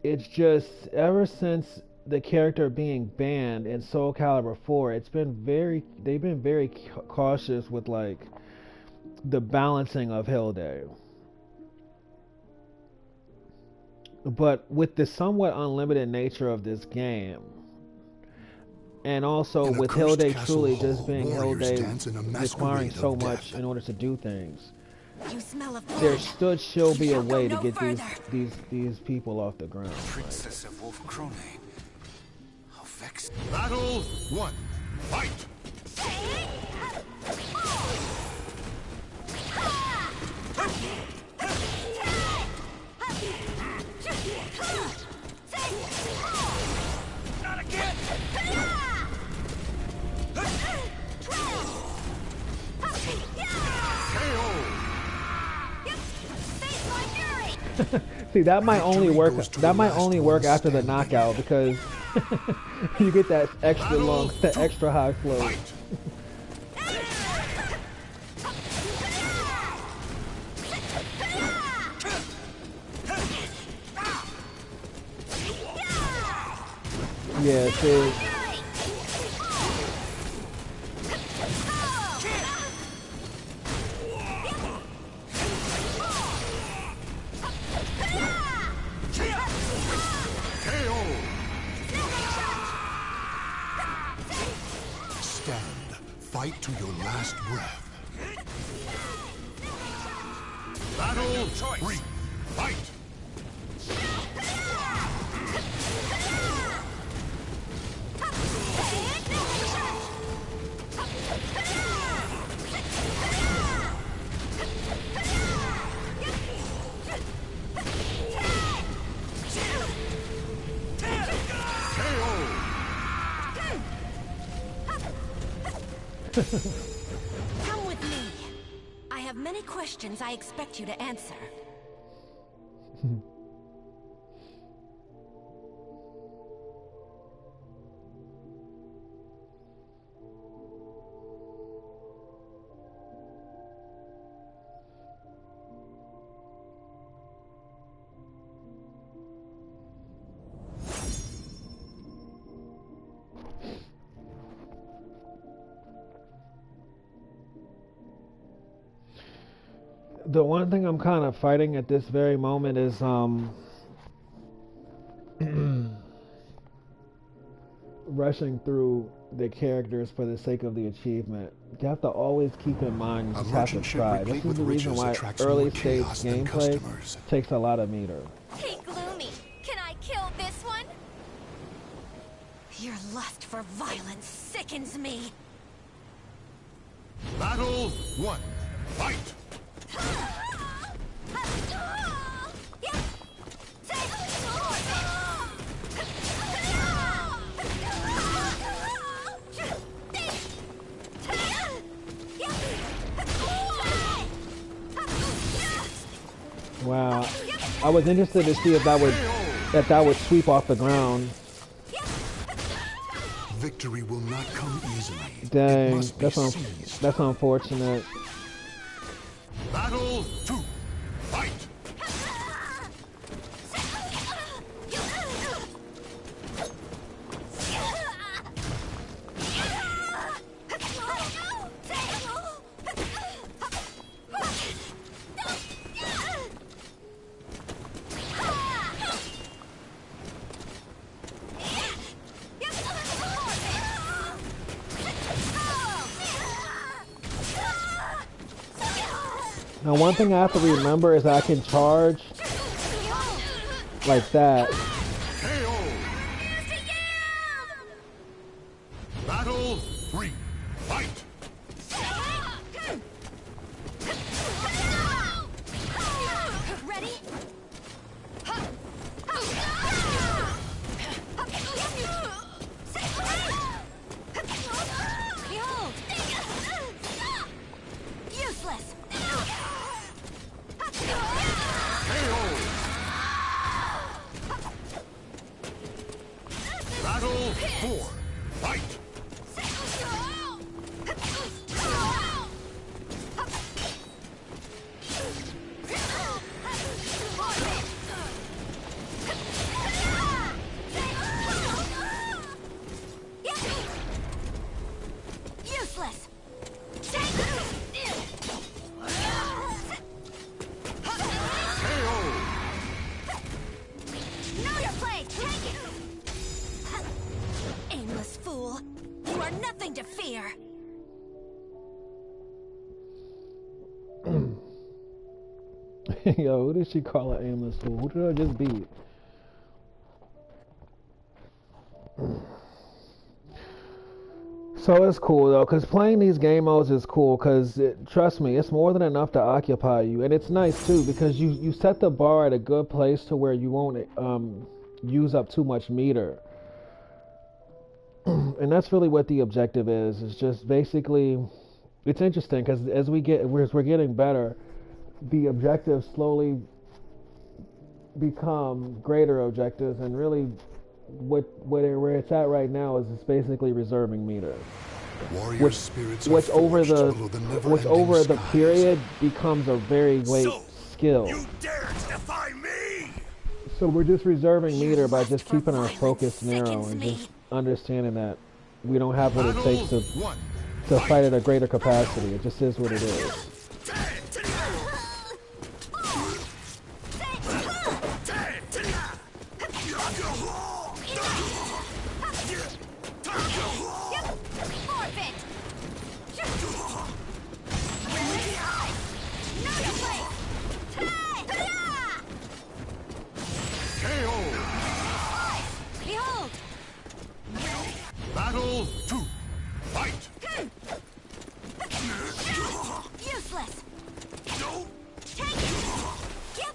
It's just ever since the character being banned in Soul Calibur 4, they've been very cautious with like the balancing of Hilde. But with the somewhat unlimited nature of this game, and also with Hilde truly just being Hilde, requiring so much in order to do things, You smell of blood. there should be a Go way to no get further. these people off the ground. Princess of Wolf Krone. How vexed. Battle 1. Fight! Not again! See, that might only Victory work. goes to That the might last only one work after the standing. knockout because you get that extra long, that extra high flow. Fight! Yeah, see, KO! Stand. Fight to your last breath. Battle 3. Fight! Come with me. I have many questions I expect you to answer. the one thing I'm kind of fighting at this very moment is rushing through the characters for the sake of the achievement. You have to always keep in mind you A just have to merchant ship try. replete This is with the reason riches why attracts early more stage chaos than gameplay customers. takes a lot of meter. Hey, Gloomy, can I kill this one? Your lust for violence sickens me. Battle 1. Fight! Wow, I was interested to see if that would sweep off the ground. Victory will not come easily. It Dang, must be seized. that's unfortunate. Battle 2. Fight! Now, one thing I have to remember is that I can charge like that. KO! Battle 3. Fight! Ready? Behold! Useless! Battle 4. Fight! You are nothing to fear. Yo, who did she call an aimless fool? Who did I just beat? So it's cool though, because playing these game modes is cool, because trust me, it's more than enough to occupy you. And it's nice too, because you set the bar at a good place to where you won't use up too much meter. And that's really what the objective is. It's just basically, it's interesting, because as we're getting better, the objectives slowly become greater objectives, and really where it's at right now is it's basically reserving meter. Warrior spirits Which over the skies. period becomes a very great skill. You dare to defy me! So we're just reserving meter by lust just for keeping our violence focus narrow sickens and me. just understanding that we don't have what it takes to One. fight at a greater capacity. It just is what it is. Behold! Battle 2. Fight. Useless! Take it! Yep.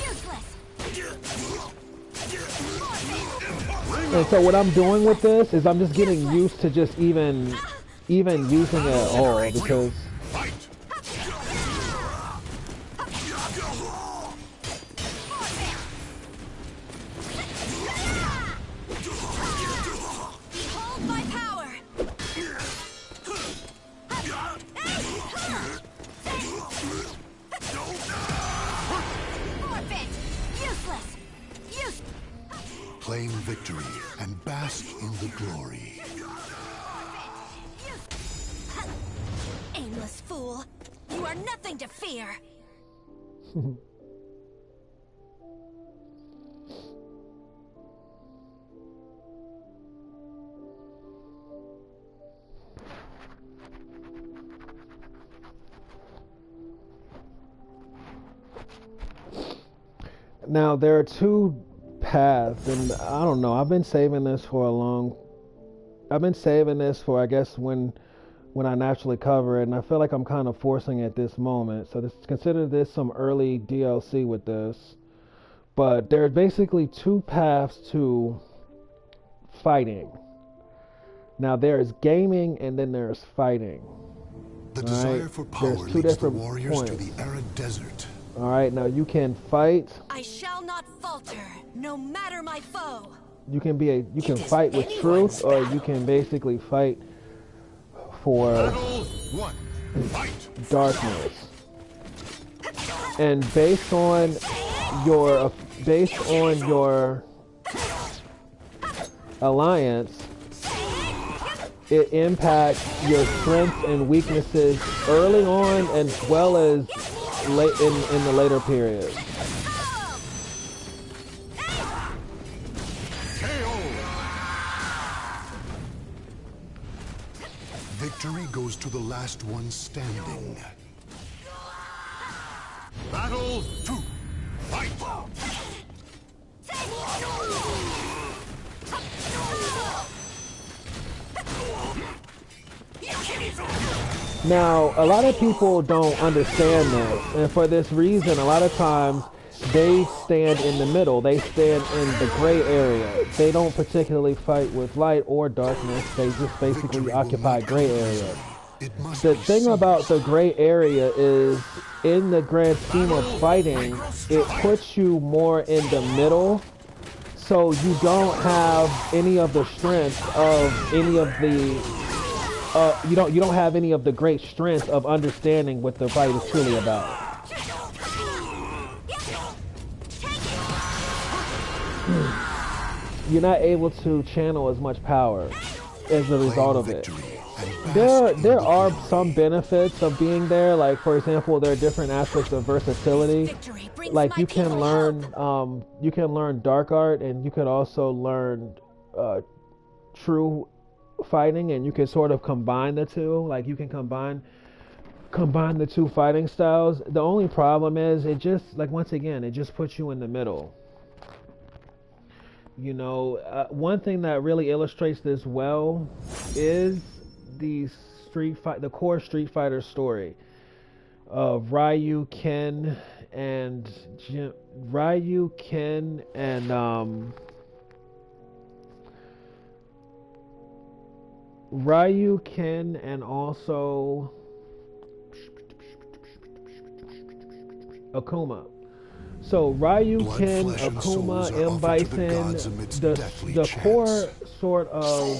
Useless! And so what I'm doing with this is I'm just getting used to just even using it at all, because Fight. Behold my power! Forfeit! Useless! Claim victory and bask in the glory. Aimless fool! You are nothing to fear! now there are two paths, and I don't know. I've been saving this for I guess when I naturally cover it, and I feel like I'm kind of forcing it at this moment. So consider this some early DLC with this. But there's basically two paths to fighting. Now there's gaming and then there's fighting. The All desire right, for power there's two leads the different warriors to points. the arid desert. All right, now you can fight. I shall not falter, no matter my foe. You can fight with truth, or you can basically fight for Battle 1. Fight. darkness. And based on your alliance, it impacts your strengths and weaknesses early on as well as late in the later periods. Victory goes to the last one standing. Battle 2. Fight. Now, a lot of people don't understand this, and for this reason, a lot of times they stand in the middle. They stand in the gray area. They don't particularly fight with light or darkness. They just basically occupy gray area. It must The be thing seen. about the gray area is, in the grand scheme of fighting, it puts you more in the middle, so you don't have any of the strength of any of the you don't have any of the great strength of understanding what the fight is truly about. You're not able to channel as much power as a result of it. Victory and bask in There the are glory. some benefits of being there. Like, for example, there are different aspects of versatility. Victory brings Like, my you can people learn hope. you can learn dark art, and you can also learn true fighting, and you can sort of combine the two. Like you can combine the two fighting styles. The only problem is it just, like, once again, it just puts you in the middle. You know, one thing that really illustrates this well is the core Street Fighter story of Ryu, Ken, and also Akuma. So Ryu, Blood, Ken, flesh, and Akuma, souls are M. offered to the Bison, gods amidst the deathly core chants. sort of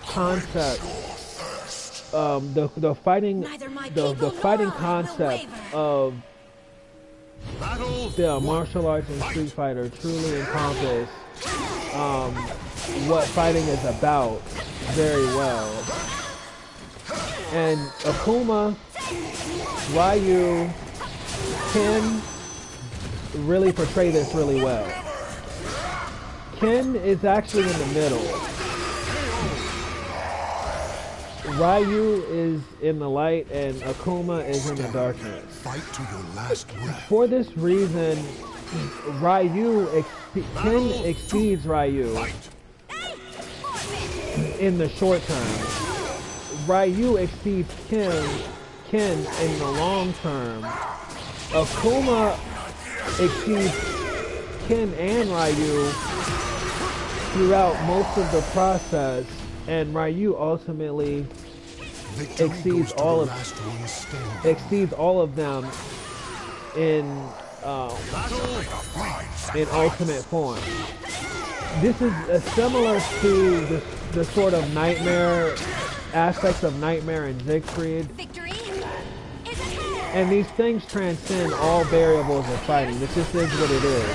concept, the fighting, Neither my the people fighting nor I will concept waver. of Battle the martial arts and Street Fighter truly encompass what fighting is about very well. And Akuma, Ryu, Ken really portray this really well. Ken is actually in the middle. Ryu is in the light and Akuma is in the darkness. Fight to your last breath. For this reason, Ken exceeds Ryu in the short term. Ryu exceeds Ken in the long term. Akuma exceeds Ken and Ryu throughout most of the process, and Ryu ultimately Victory exceeds goes to all the of last one standing. exceeds all of them in ultimate form. This is similar to the sort of nightmare aspects of Nightmare and Siegfried. Victory is at hand. And these things transcend all variables of fighting. This just is what it is.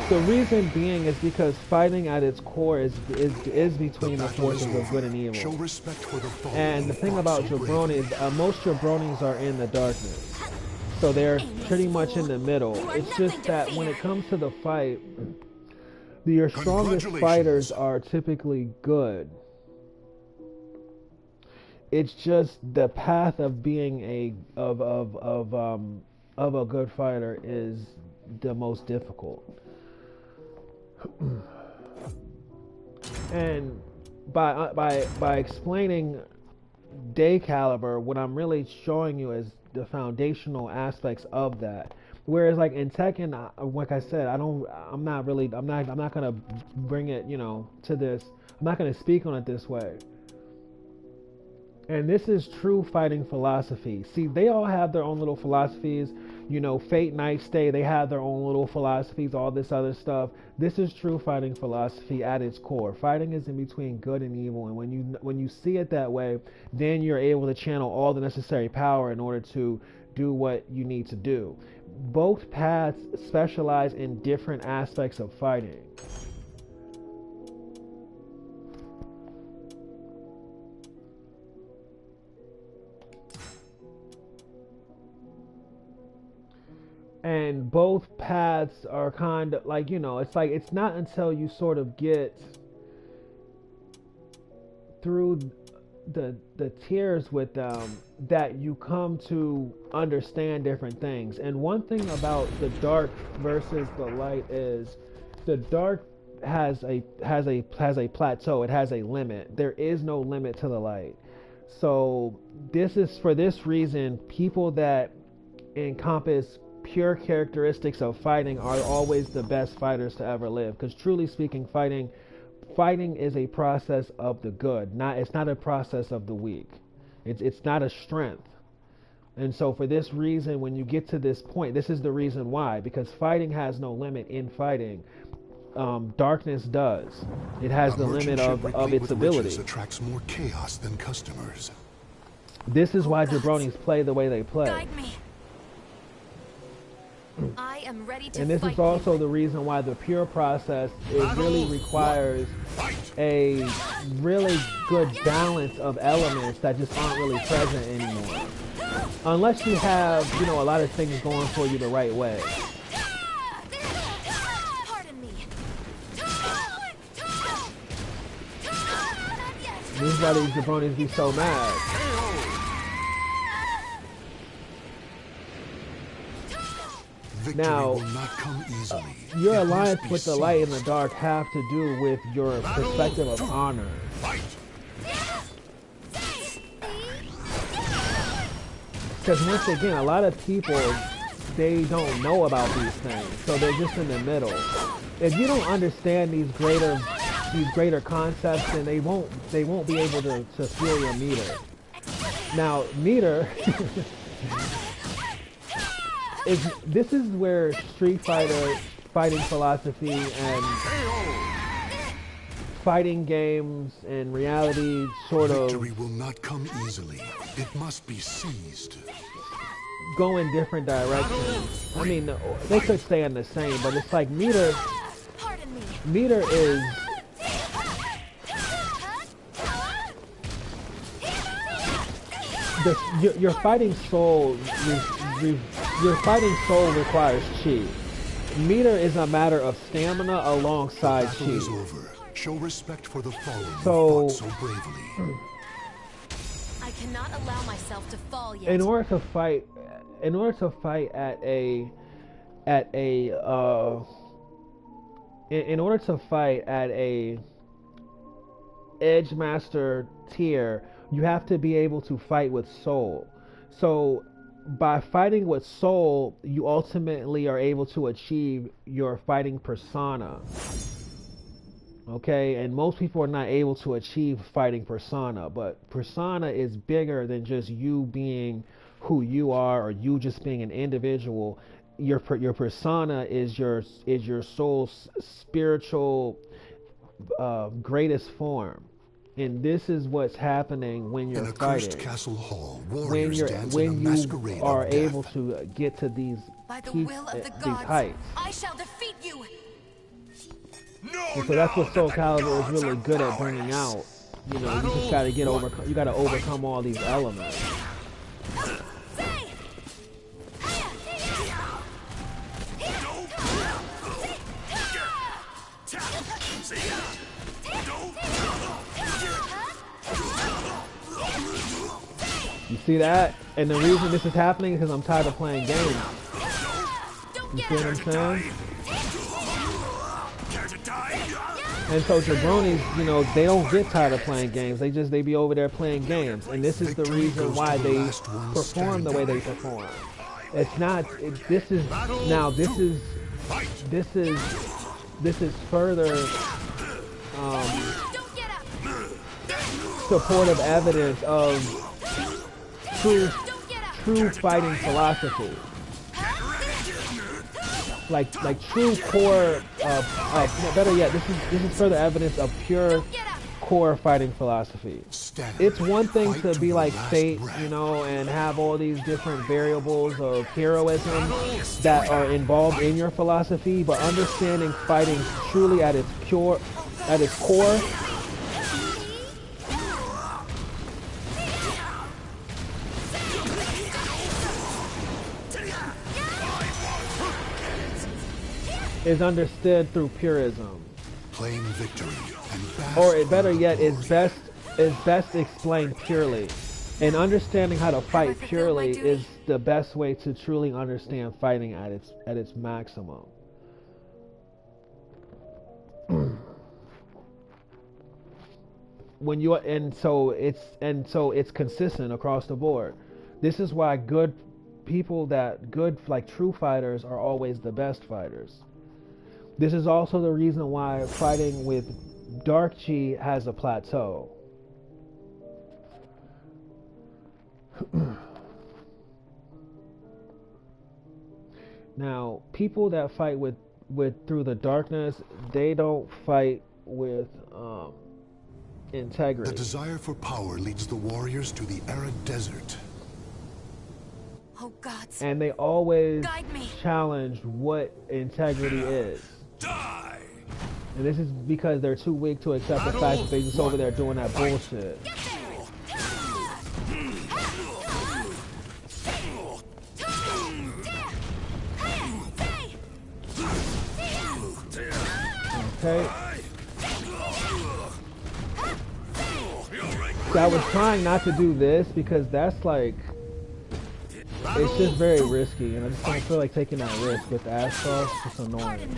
The reason being is because fighting at its core is between the Battle is forces of over. good and Show evil. respect for the foe. And the thing about jabronis, most jabronis are in the darkness. So they're pretty much in the middle. It's just that when it comes to the fight, your strongest fighters are typically good. It's just the path of being a good fighter is the most difficult. And by explaining Day Caliber, what I'm really showing you is the foundational aspects of that. Whereas like in Tekken, like I said, I'm not gonna bring it, to this. I'm not gonna speak on it this way. And this is true fighting philosophy. See, they all have their own little philosophies. Fate, Night Stay, they have their own little philosophies, all this other stuff. This is true fighting philosophy at its core. Fighting is in between good and evil. And when you see it that way, then you're able to channel all the necessary power in order to do what you need to do. Both paths specialize in different aspects of fighting. And both paths are kind of like, it's not until you sort of get through the tiers with them that you come to understand different things. And one thing about the dark versus the light is the dark has a plateau. It has a limit. There is no limit to the light. So this is for this reason, people that encompass pure characteristics of fighting are always the best fighters to ever live, because truly speaking, fighting is a process of the good. It's not a process of the weak. It's not a strength. And so for this reason, when you get to this point, this is the reason why, because fighting has no limit in fighting. Darkness does. It has the limit of its ability. Attracts more chaos than customers. This is why jabronis play the way they play. Guide me. I am ready to And this fight is also the reason why the pure process really requires a really good balance of elements that just aren't really present anymore. Unless you have, a lot of things going for you the right way. Pardon me. This is why these jabronis be so mad. Victory Now, will not come easily. Your It must alliance be with the light and the seized. dark have to do with your perspective of honor. Fight! Because once again, a lot of people, they don't know about these things, so they're just in the middle. If you don't understand these greater concepts, then they won't be able to feel your meter. Now, meter this is where Street Fighter fighting philosophy and fighting games and reality sort of Victory will not come easily. It must be seized. go in different directions. I mean, they could stay in the same, but it's like meter Pardon me. meter is your fighting soul. Your fighting soul requires chi. Meter is a matter of stamina alongside Battle chi. is over. Show respect for the fallen who So- fought so bravely. I cannot allow myself to fall yet. In order to fight at a in order to fight at a edge master tier, you have to be able to fight with soul. So by fighting with soul, you ultimately are able to achieve your fighting persona. Okay, and most people are not able to achieve fighting persona, but persona is bigger than just you being who you are or you just being an individual. Your persona is your soul's spiritual greatest form, and this is what's happening when In you're a cursed fighting. castle hall, When warriors dance in a when you masquerade are of death. able to get to these By the peaks, will of the these gods, heights. I shall defeat you. And so that's what Soul Calibur is really good at bringing out. You know, you just gotta you gotta overcome all these elements. You see that? And the reason this is happening is because I'm tired of playing games. Don't You get see what up. I'm saying? And so jabronis, you know, they don't get tired of playing games. They be over there playing games. And this is the Victory reason goes why to the they last one perform the way they standing. perform. It's not. This is further Don't get up. supportive evidence of true Don't get up. true fighting philosophy. Like true core of better yet, this is further evidence of pure Get up. core fighting philosophy. Stand. It's one thing Fight to be your like last Fate, breath. you know, and have all these different variables of heroism that are involved in your philosophy, but understanding fighting truly at its core, is understood through purism. Claim victory and bask Or in better the yet, is glory. best explained purely. And understanding how to fight fulfill my purely duty? is the best way to truly understand fighting at its maximum. So it's consistent across the board. This is why good like true fighters are always the best fighters. This is also the reason why fighting with Dark Chi has a plateau. Now, people that fight with through the darkness, they don't fight with The integrity. desire for power leads the warriors to the arid desert. Oh gods. And they always Guide me. challenge what integrity is. Die! And this is because they're too weak to accept the fact that they just over there doing that bullshit. Okay? I was trying not to do this because that's like, it's just very risky, and I just don't feel like taking that risk with Asphalt. It's just annoying.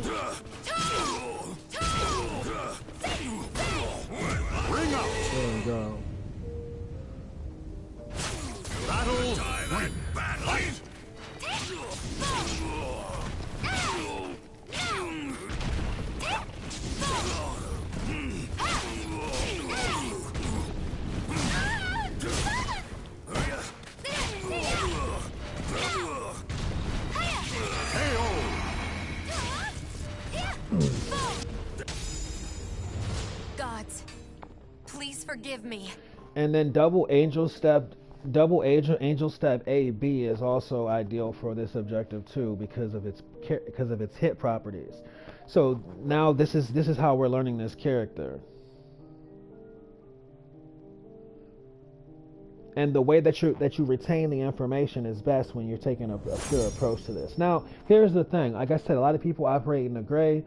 There we go. Gods, please forgive me. And then double angel step AB is also ideal for this objective too because of its hit properties. So now this is how we're learning this character. And the way that you retain the information is best when you're taking a pure approach to this. Now, here's the thing. Like I said, a lot of people operate in the gray.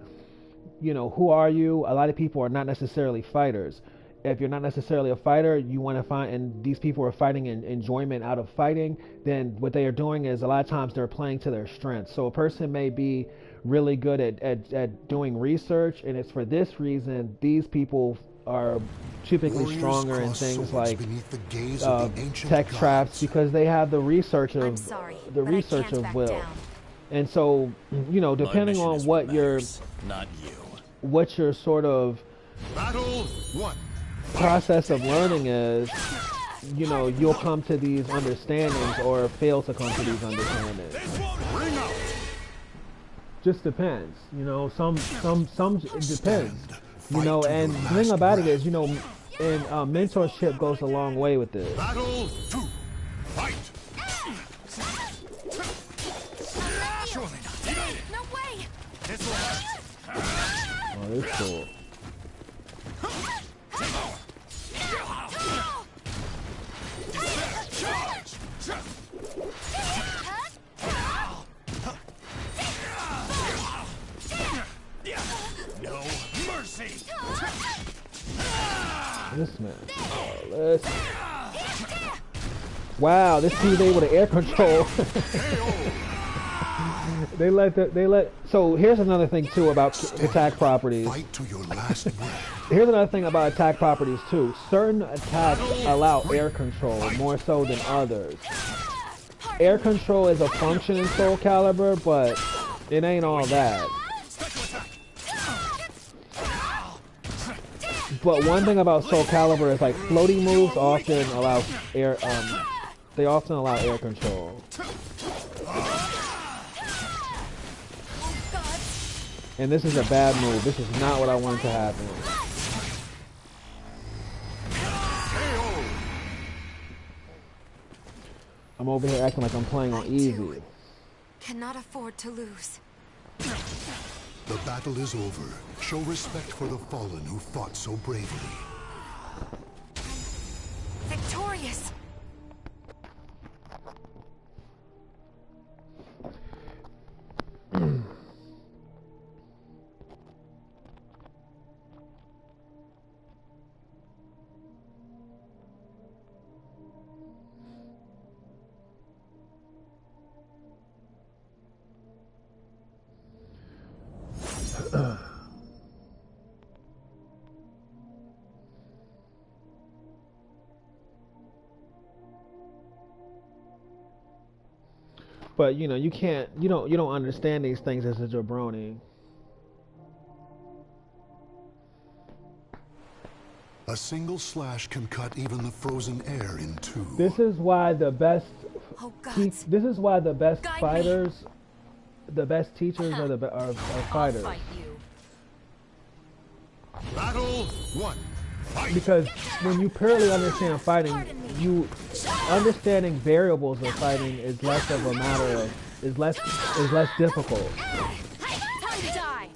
You know, who are you? A lot of people are not necessarily fighters. If you're not necessarily a fighter, you want to find, and these people are finding enjoyment out of fighting, then what they are doing is a lot of times they're playing to their strengths. So a person may be really good at doing research, and it's for this reason these people are typically stronger in things like tech traps because they have the research of will. And so, you know, depending on what your sort of process of learning is, you know, you'll come to these understandings or fail to come to these understandings. Just depends, you know. Some it depends, you know. And the thing about it is, you know, and mentorship goes a long way with this. Battle 2. Fight. No way. Oh, this is cool. No mercy. This man. Oh, wow, this team's able to air control. They let. So here's another thing too about attack properties. Fight to your last breath. Here's another thing about attack properties too. Certain attacks allow air control more so than others. Air control is a function in Soul Calibur, but it ain't all that. But one thing about Soul Calibur is like floating moves often allow air. They often allow air control. And this is a bad move. This is not what I wanted to happen. I'm over here acting like I'm playing on easy. Cannot afford to lose. The battle is over. Show respect for the fallen who fought so bravely. Victorious. But you know, you don't understand these things as a jabroni. A single slash can cut even the frozen air in two. This is why the best Oh, gods. this is why the best Guide me. fighters, the best teachers are are fighters. I'll fight you. Battle 1. Fight. Because when you purely understand fighting, you understanding variables of fighting is less of a matter of is less difficult. Time to die.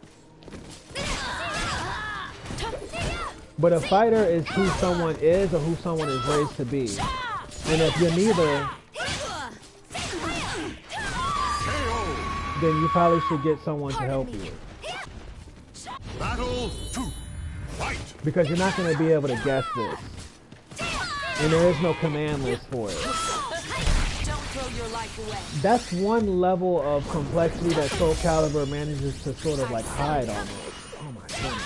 But a fighter is who someone is or who someone is raised to be. And if you're neither, then you probably should get someone to help you. Battle 2. Fight. Because you're not going to be able to guess this. and there is no command list for it. Don't throw your life away. That's one level of complexity that Soul Calibur manages to sort of like hide almost. Oh my goodness.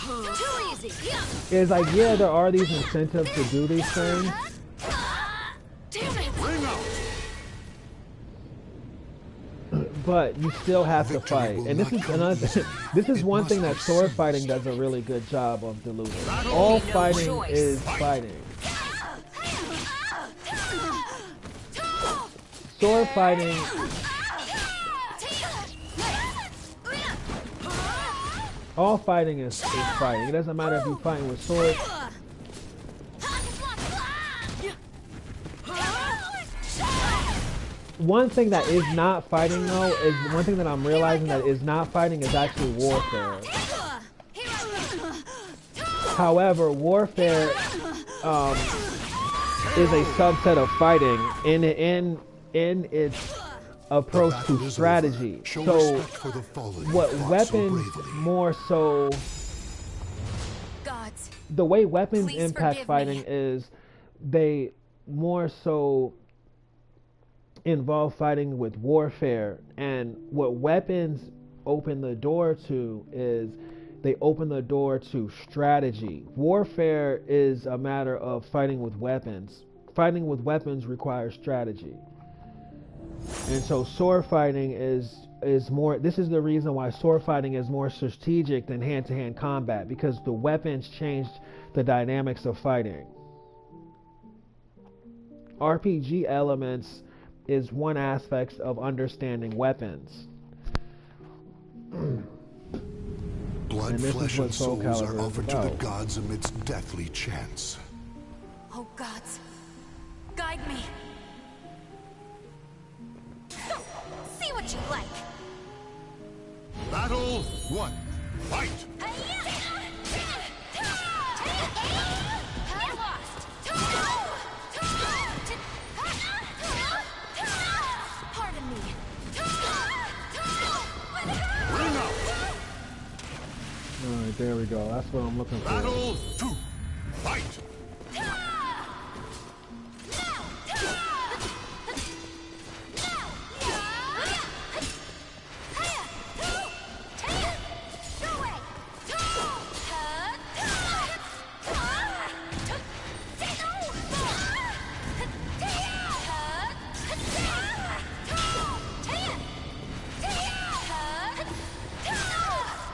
Too easy. It's like, yeah, there are these incentives to do these things, Damn it. Bring out. but you still have to Victory fight. will And this not is come another easy. this is It one must thing that be sword seen fighting to does a succeed. really good job of diluting. All fighting choice. is fighting. Sword fighting, all fighting is fighting. It doesn't matter if you're fighting with swords. One thing that is not fighting though is one thing that I'm realizing that is not fighting is actually warfare. However, warfare is a subset of fighting in its The approach battle to is strategy. over. Show So respect for the fallen who what fought so weapons bravely. more so Gods, the way weapons Please impact forgive fighting me. is they more so involve fighting with warfare, and what weapons open the door to is they open the door to strategy. Warfare is a matter of fighting with weapons. Fighting with weapons requires strategy. And so sword fighting is more, this is the reason why sword fighting is more strategic than hand-to-hand combat, because the weapons changed the dynamics of fighting. RPG elements is one aspect of understanding weapons. Blood, And this is flesh, what and Soul souls Calibur are is offered to the about. gods amidst deathly chance. oh gods, guide me. See what you like. Battle 1. Fight! Get lost. Pardon me. Bring out! Alright, there we go. That's what I'm looking for. Battle 2. Fight!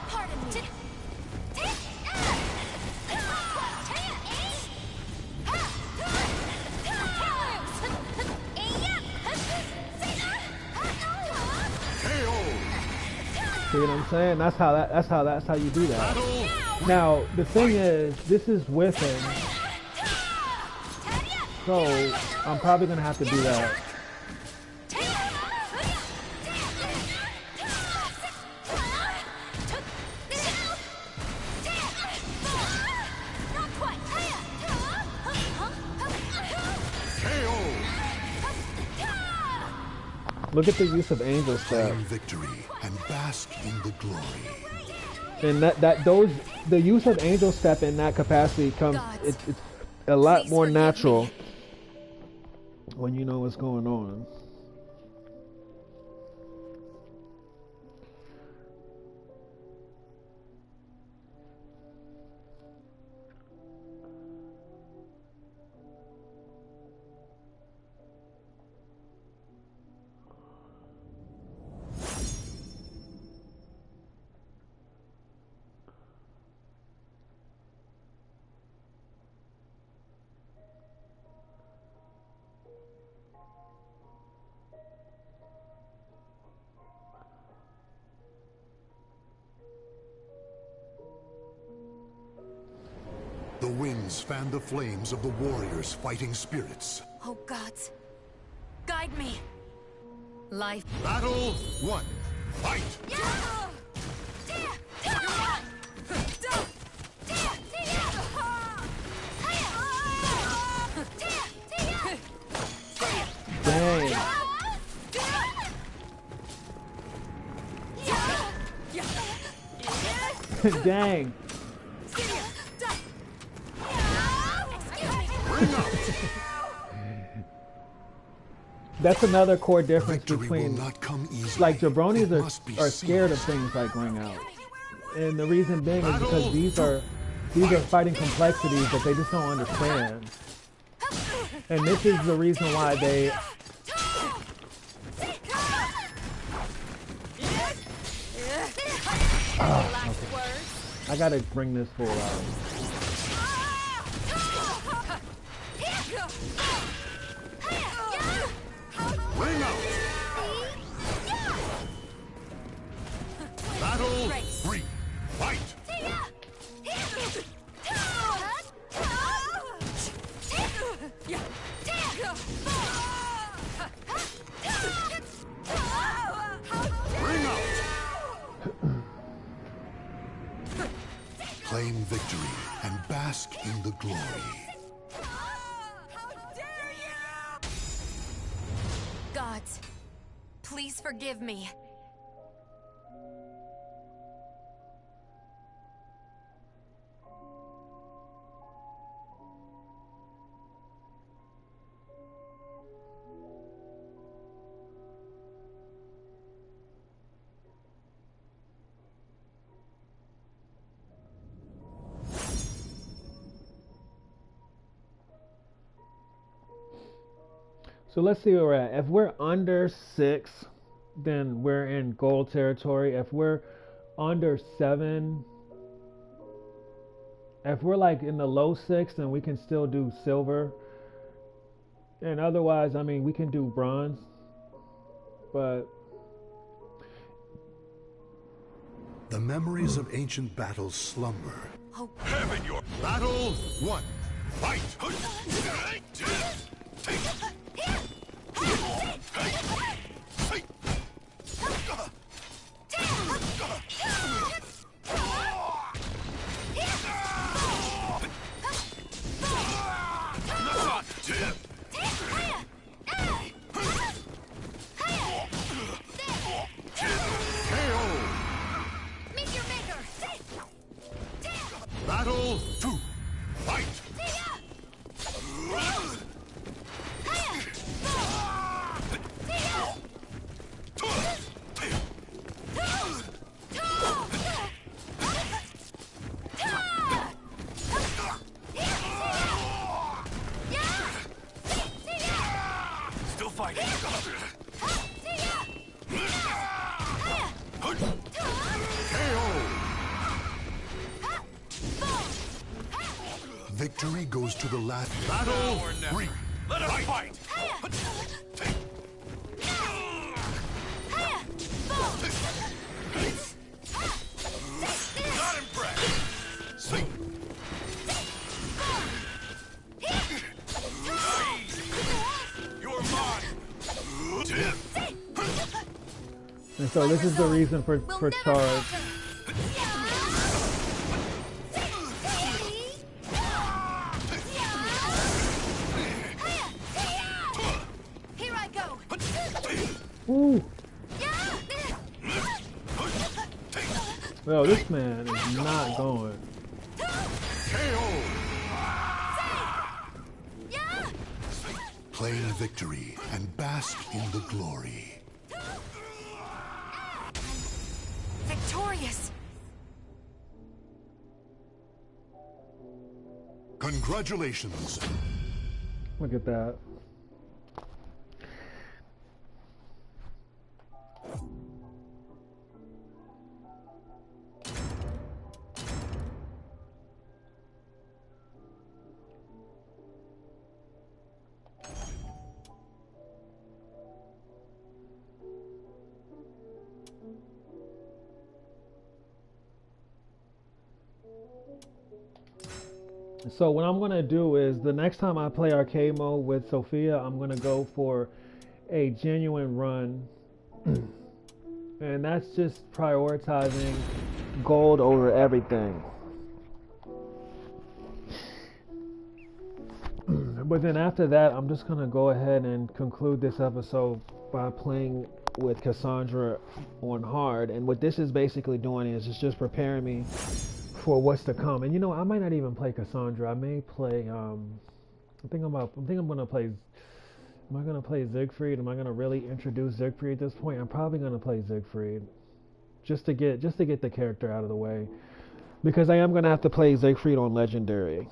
Pardon me. See what I'm saying? That's how you do that. Battle! Now, the thing is, this is with him. So, I'm probably going to have to do that. KO! Look at the use of Angel Step. Claim victory and bask in the glory. And the use of Angel Step in that capacity comes, it's a lot Please more forgive natural me. when you know what's going on. The winds fan the flames of the warriors' fighting spirits. Oh gods, guide me. Life. Battle 1. Fight! Dang. Dang. That's another core difference Victory will between, not come easily. like, jabronis It must be are scared of seized. things like ring out, and the reason being is because these are fighting complexities that they just don't understand, and this is the reason why they. I gotta bring this full out. Ring out. Battle 3. Fight. Ring out. Claim victory and bask in the glory. Gods, please forgive me. So let's see where we're at. If we're under 6, then we're in gold territory. If we're under 7, if we're like in the low 6, then we can still do silver. And otherwise, I mean, we can do bronze. But The memories of ancient battles slumber. Oh, Heaven your Battle 1. Fight. meet your maker! Battle 2. Fight. still fighting. Victory goes to the last. Now Battle or never. 3. Let us fight. Not impressed. See. You're mine. and so this is the reason for charge. Here I go! Ooh. Well, this man is not going. Claim victory and bask in the glory. Victorious! Congratulations. Look at that. So what I'm gonna do is the next time I play arcade mode with Sophia, I'm gonna go for a genuine run, and that's just prioritizing gold over everything. But then after that, I'm just gonna go ahead and conclude this episode by playing with Cassandra on hard. And what this is basically doing is it's just preparing me for what's to come. And you know, I might not even play Cassandra. I may play I'm thinking I'm gonna play. Am I gonna play Siegfried? Am I gonna really introduce Siegfried at this point? I'm probably gonna play Siegfried, just to get the character out of the way, because I am gonna have to play Siegfried on Legendary.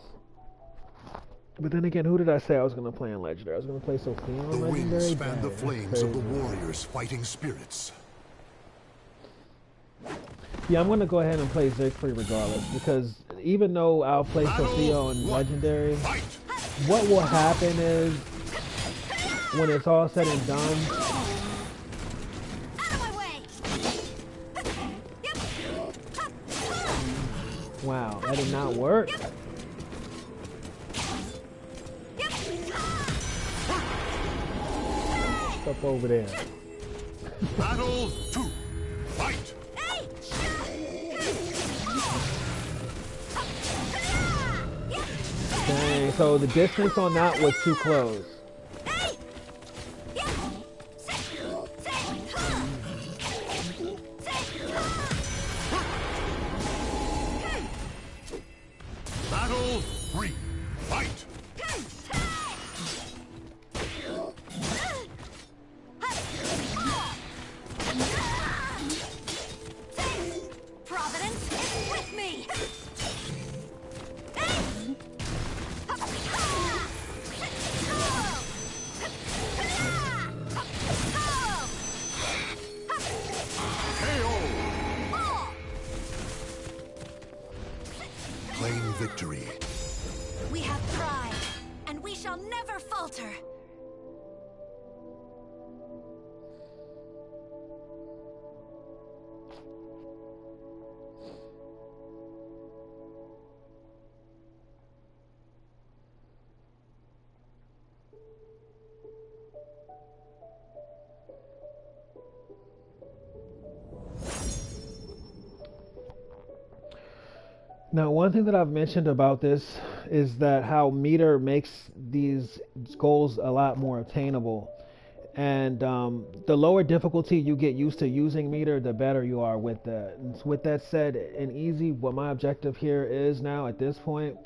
But then again, who did I say I was gonna play on Legendary? I was gonna play Sophia on The Legendary. winds fan the Dang, flames that's of the crazy. warriors' fighting spirits. Yeah, I'm gonna go ahead and play Siegfried regardless, because even though I'll play Battle Sophia on one. Legendary, Fight! what will happen is when it's all said and done, Out of my way! wow, that did not work. Up over there. Battle 2. Fight! Dang, so the distance on that was too close. Battle 3. Fight! Providence is with me! Claim victory. We have pride, and we shall never falter. Now, one thing that I've mentioned about this is that how meter makes these goals a lot more attainable. And the lower difficulty you get used to using meter, the better you are with that. And with that said, in easy, what my objective here is now at this point,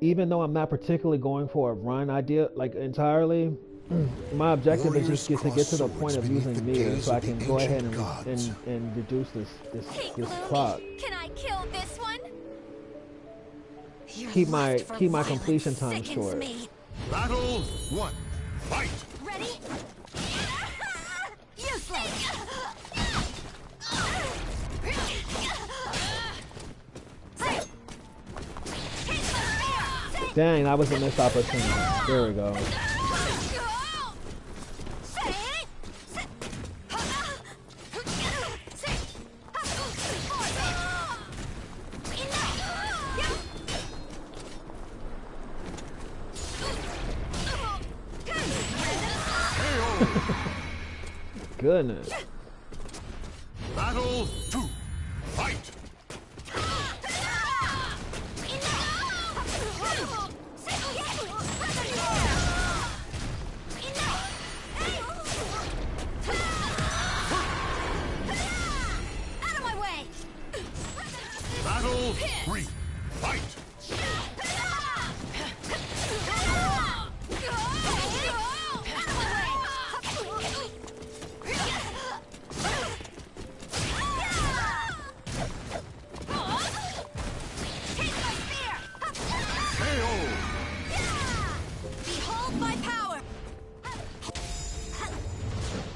even though I'm not particularly going for a run idea like entirely, my objective is just to get to the point of using meter so I can go ahead and reduce Hey, this Gloomy, clock. can I kill this one? Your Keep my lust for violence completion time sickens short. me. Battle 1. Fight! Ready? Useless! Dang, that was a missed opportunity. There we go. Goodness. Battle 2. Fight! Out of my way! Battle 3. Fight! Behold my power!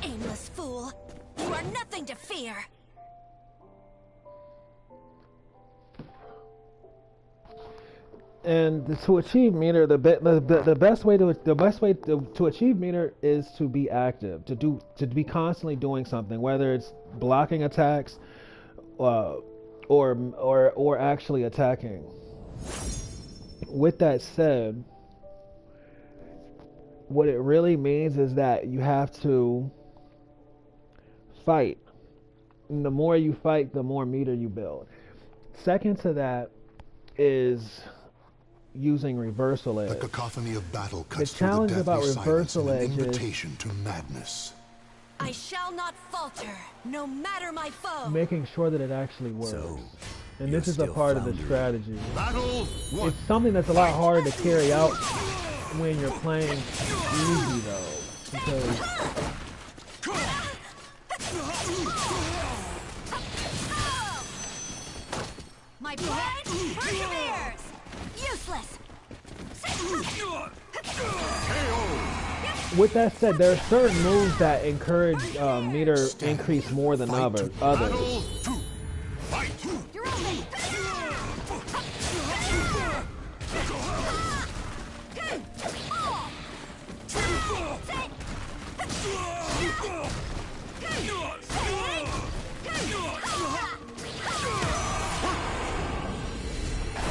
Aimless fool! You are nothing to fear! And to achieve meter, the best way to achieve meter is to be active, to be constantly doing something, whether it's blocking attacks, or actually attacking. With that said, what it really means is that you have to fight. And the more you fight, the more meter you build. Second to that is using reversal edge. The cacophony of battle cuts The through the challenge deathly about silence reversal in an edge is- invitation to madness. I shall not falter, no matter my foe! Making sure that it actually works. So, and you're this is a still part of the floundering. strategy. Battle 1. It's something that's a lot harder to carry out when you're playing easy though, because my blade perseveres. Useless. with that said, there are certain moves that encourage meter increase more than others. You're open.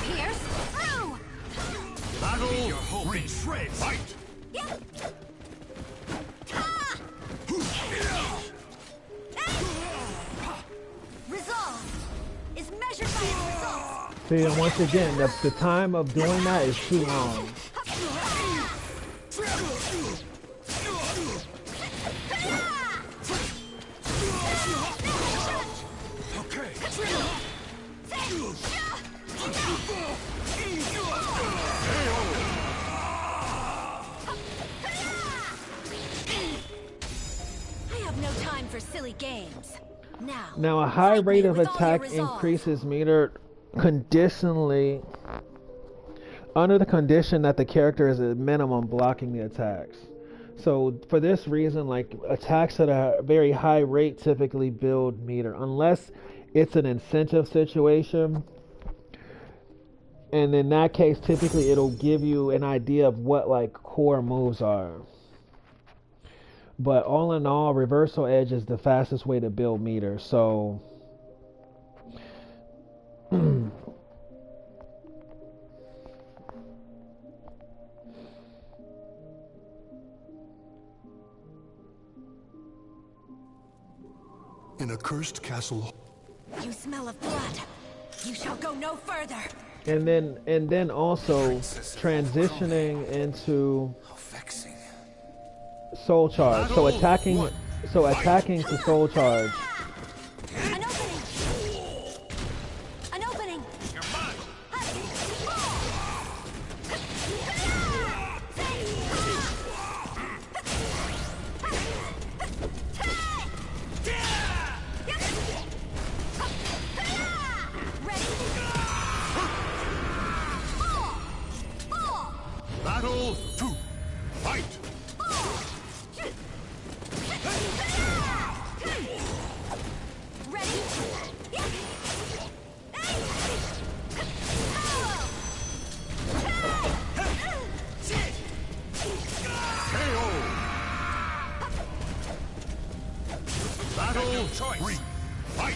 Pierce through. Fight! Resolve is measured by its results. See, and once again, the time of doing that is too long. I have no time for silly games. Now, a high fight rate me of with all your attack resolve. increases meter conditionally under the condition that the character is at minimum blocking the attacks. So for this reason, like attacks at a very high rate typically build meter, unless it's an incentive situation. And in that case, typically it'll give you an idea of what like core moves are. But all in all, reversal edge is the fastest way to build meter. So In a cursed castle. You smell of blood. You shall go no further. and then also transitioning into How vexing. soul charge. So attacking to soul charge. An opening. An opening. Battle 2. Fight! Ready? Battle 3. Fight!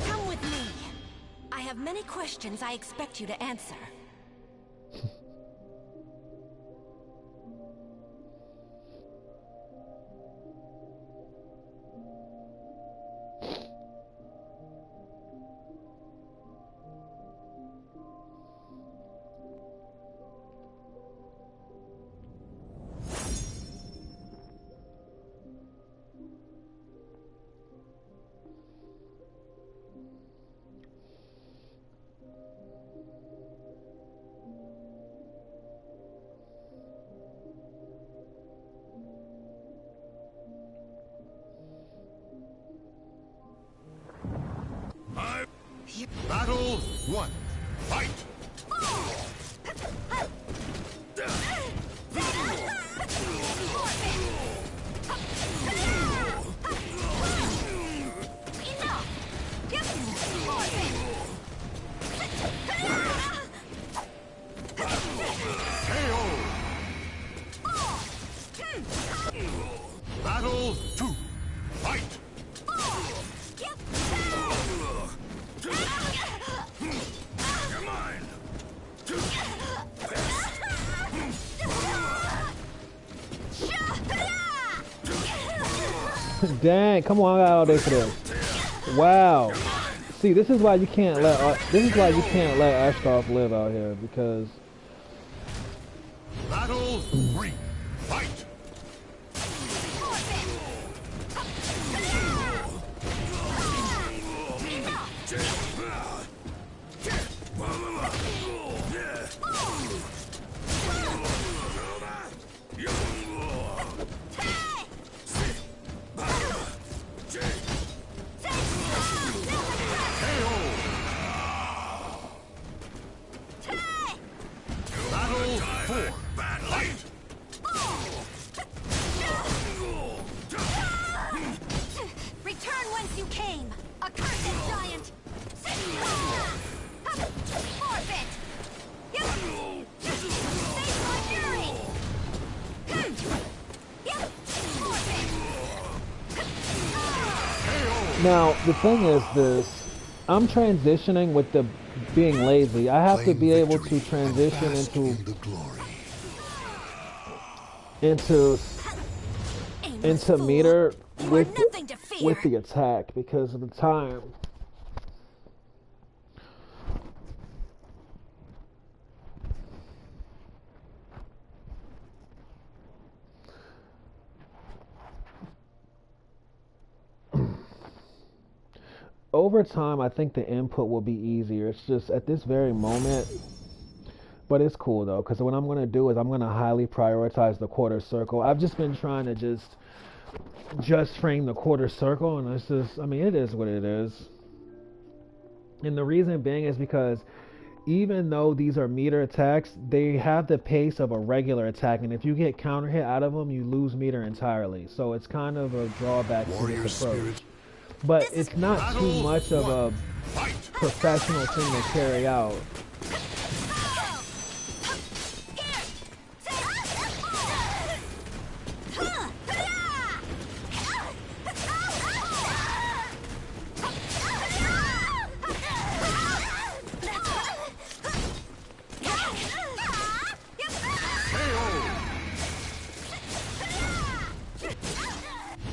Come with me. I have many questions I expect you to answer. Battle 1. Fight! Battle 2. Fight! You're mine! Dang, come on, I got all day for this. Wow. See, this is why you can't let Ashkoff live out here, because Battle 3. Fight! Return whence you came, accursed giant! Forfeit! Face my fury! now the thing is this. I'm transitioning with the being lazy. I have to Claim be able to victory and transition bask into in the glory. Aimless into fool. meter You are with nothing to fear. with the attack because of the time. Over time, I think the input will be easier. It's just at this very moment, but it's cool though, because what I'm going to do is I'm going to highly prioritize the quarter circle. I've just been trying to just frame the quarter circle, and it's just, I mean, it is what it is. And the reason being is because even though these are meter attacks, they have the pace of a regular attack, and if you get counter hit out of them, you lose meter entirely. So it's kind of a drawback to Warrior this approach. spirit. But it's not too much of a professional thing to carry out.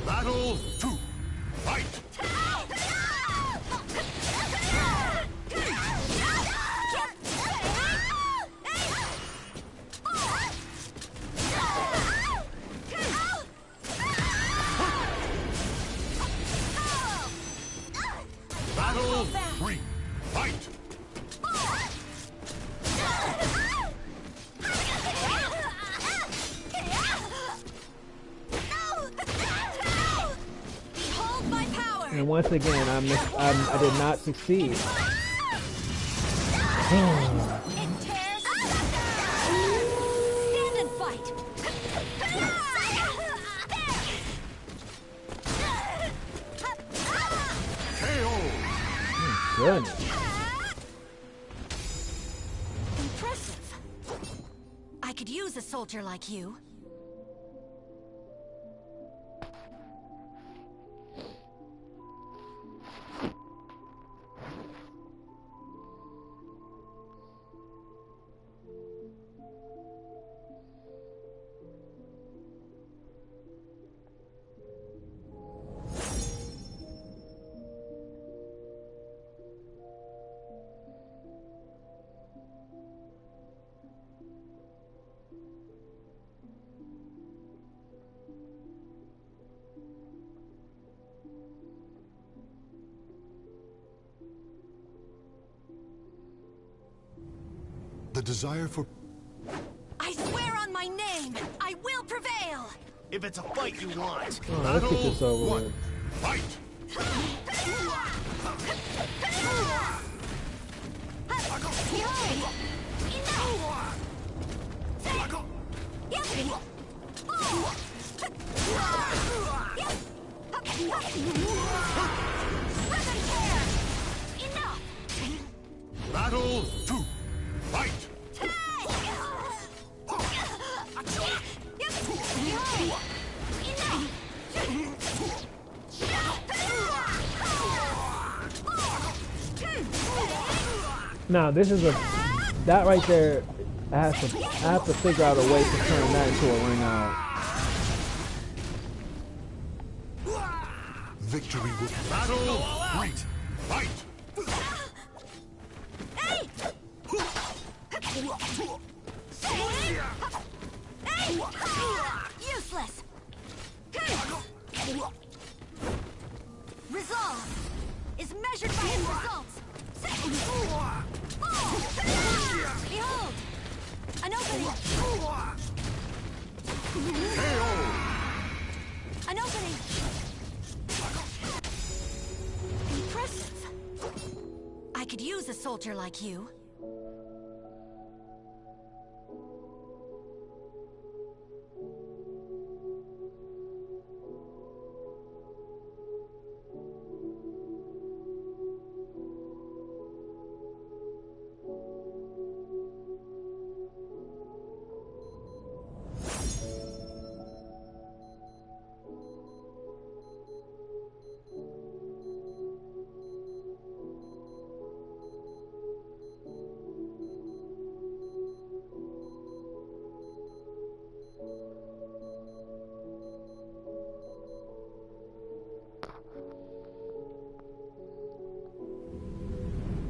Battle 2. Fight! Battle 3. Fight! Behold my power! And once again, I did not succeed. It tears. Stand and fight. Goodness. Impressive. I could use a soldier like you. The desire for I swear on my name, I will prevail. If it's a fight you want. Oh, let's get this over Battle with. 1. Fight! Battle 2. Fight! Now this is that right there. I have to figure out a way to turn that into a ring out. Victory will... Battle! Great! Fight! Hey! Hey! Useless! Resolve is measured by its results. Behold! An opening! An opening! Impressive. I could use a soldier like you.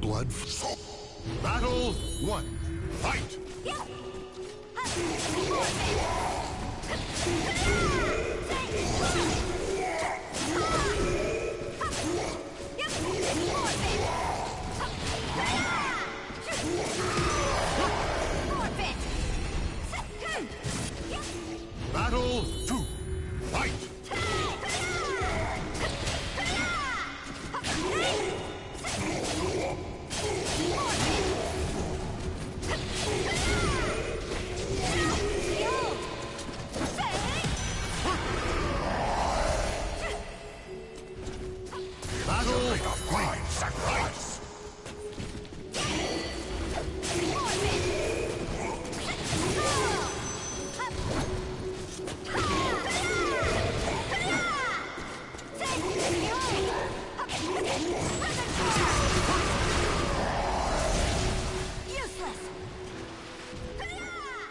Blood. Battle 1. Fight! Battle 2. Fight!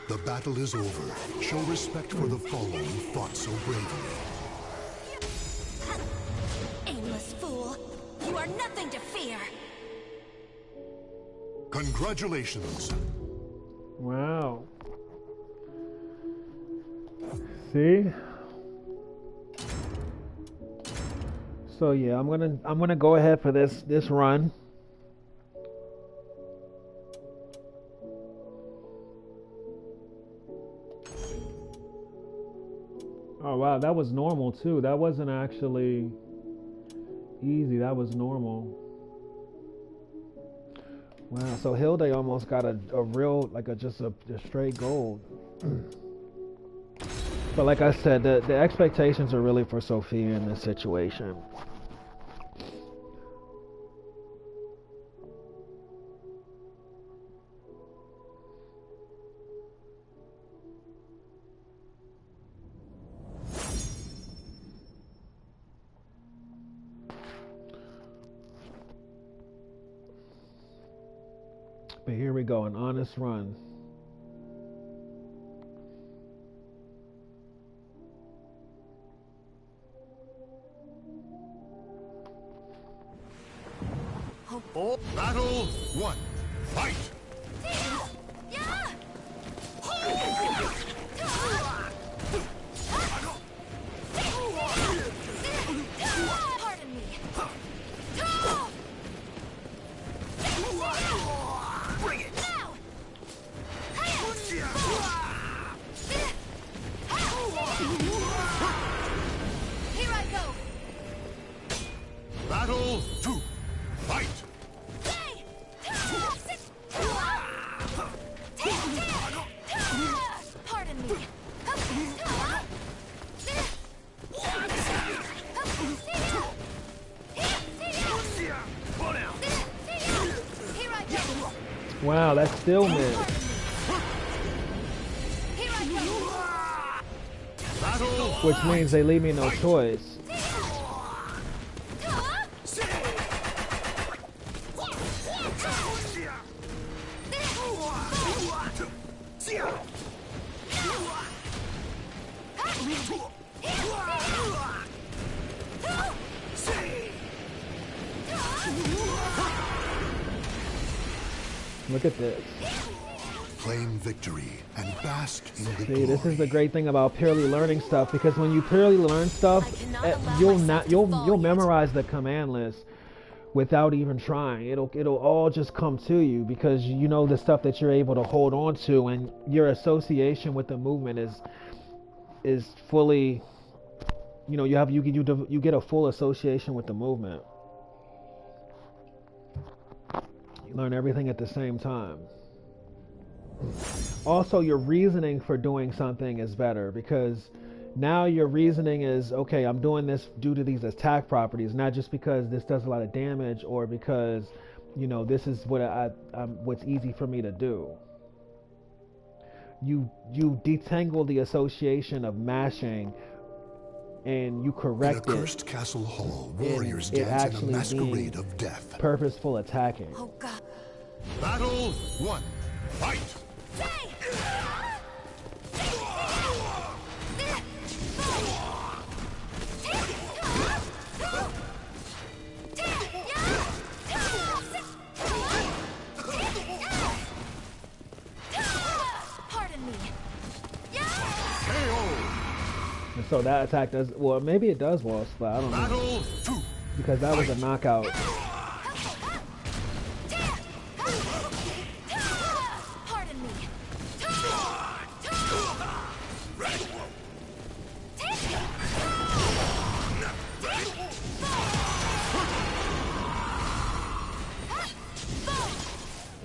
The battle is over. Show respect for the fallen who fought so bravely. Aimless fool! You are nothing to fear! Congratulations! Wow. See? So yeah, I'm gonna go ahead for this run. Oh wow, that was normal too. That wasn't actually easy. That was normal. Wow, so Hilde almost got a real, like just a straight gold. But like I said, the expectations are really for Sophia in this situation. But here we go, an honest run. Battle 1. Fight! Pardon me. Bring it! Now! Here I go! Battle 2. Fight! Pardon me. Here I go. Wow, that's still mid. Here I go. Battle! Which means they leave me no choice. Look at this. Claim victory and bask in the See, glory. this is the great thing about purely learning stuff, because when you purely learn stuff, I cannot allow you'll myself not to you'll fall you'll yet. memorize the command list without even trying. It'll all just come to you because you know the stuff that you're able to hold on to, and your association with the movement is fully, you know, you get a full association with the movement. You learn everything at the same time. Also, your reasoning for doing something is better because now your reasoning is, okay, I'm doing this due to these attack properties, not just because this does a lot of damage or because, you know, this is what what's easy for me to do. You detangle the association of mashing and you In a correct it. cursed castle hall, warriors it dance in a actually masquerade being of death. Purposeful attacking. Oh God. Battle 1. Fight! Pardon me. And so that attack does, well, maybe it does wall splat, I don't know, Battle 2. because that was a knockout. Pardon me.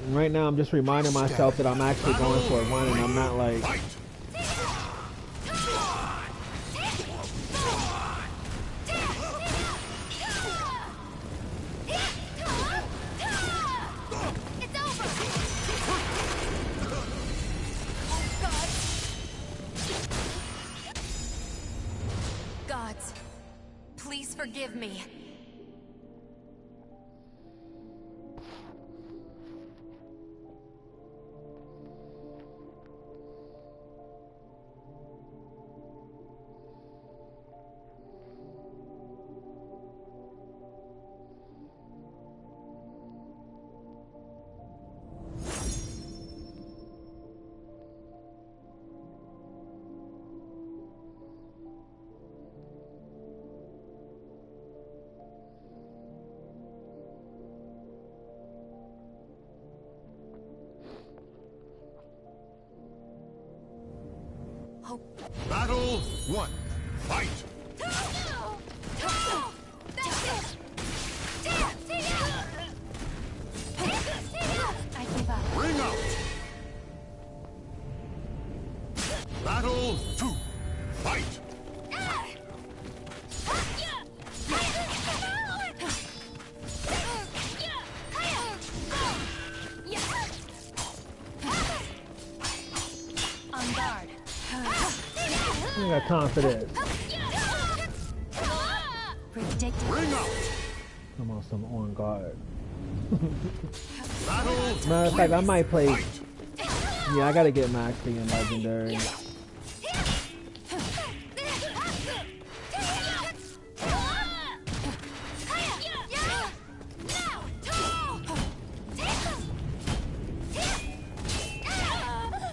And right now I'm just reminding myself that I'm actually going for a run and I'm not like, Fight! It's over. Oh God. Gods, please forgive me. Oh. Battle 1. Fight! I give up. Ring out! Battle 2. Fight! On guard. I ain't got time for this. Ridiculous. Ring out! I'm on some on guard. Battle Matter of fact, I might play, Fight! yeah, I gotta get Maxi and Legendary.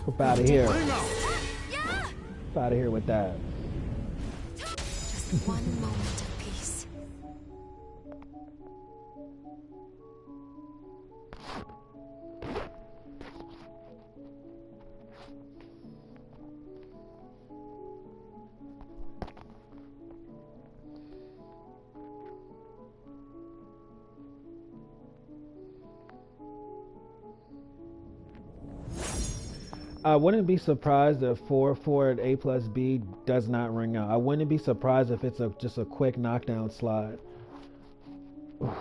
Up out of here. Ring out! Up out of here with that. Just one moment of peace. I wouldn't be surprised if 4 at A plus B does not ring out. I wouldn't be surprised if it's just a quick knockdown slide. I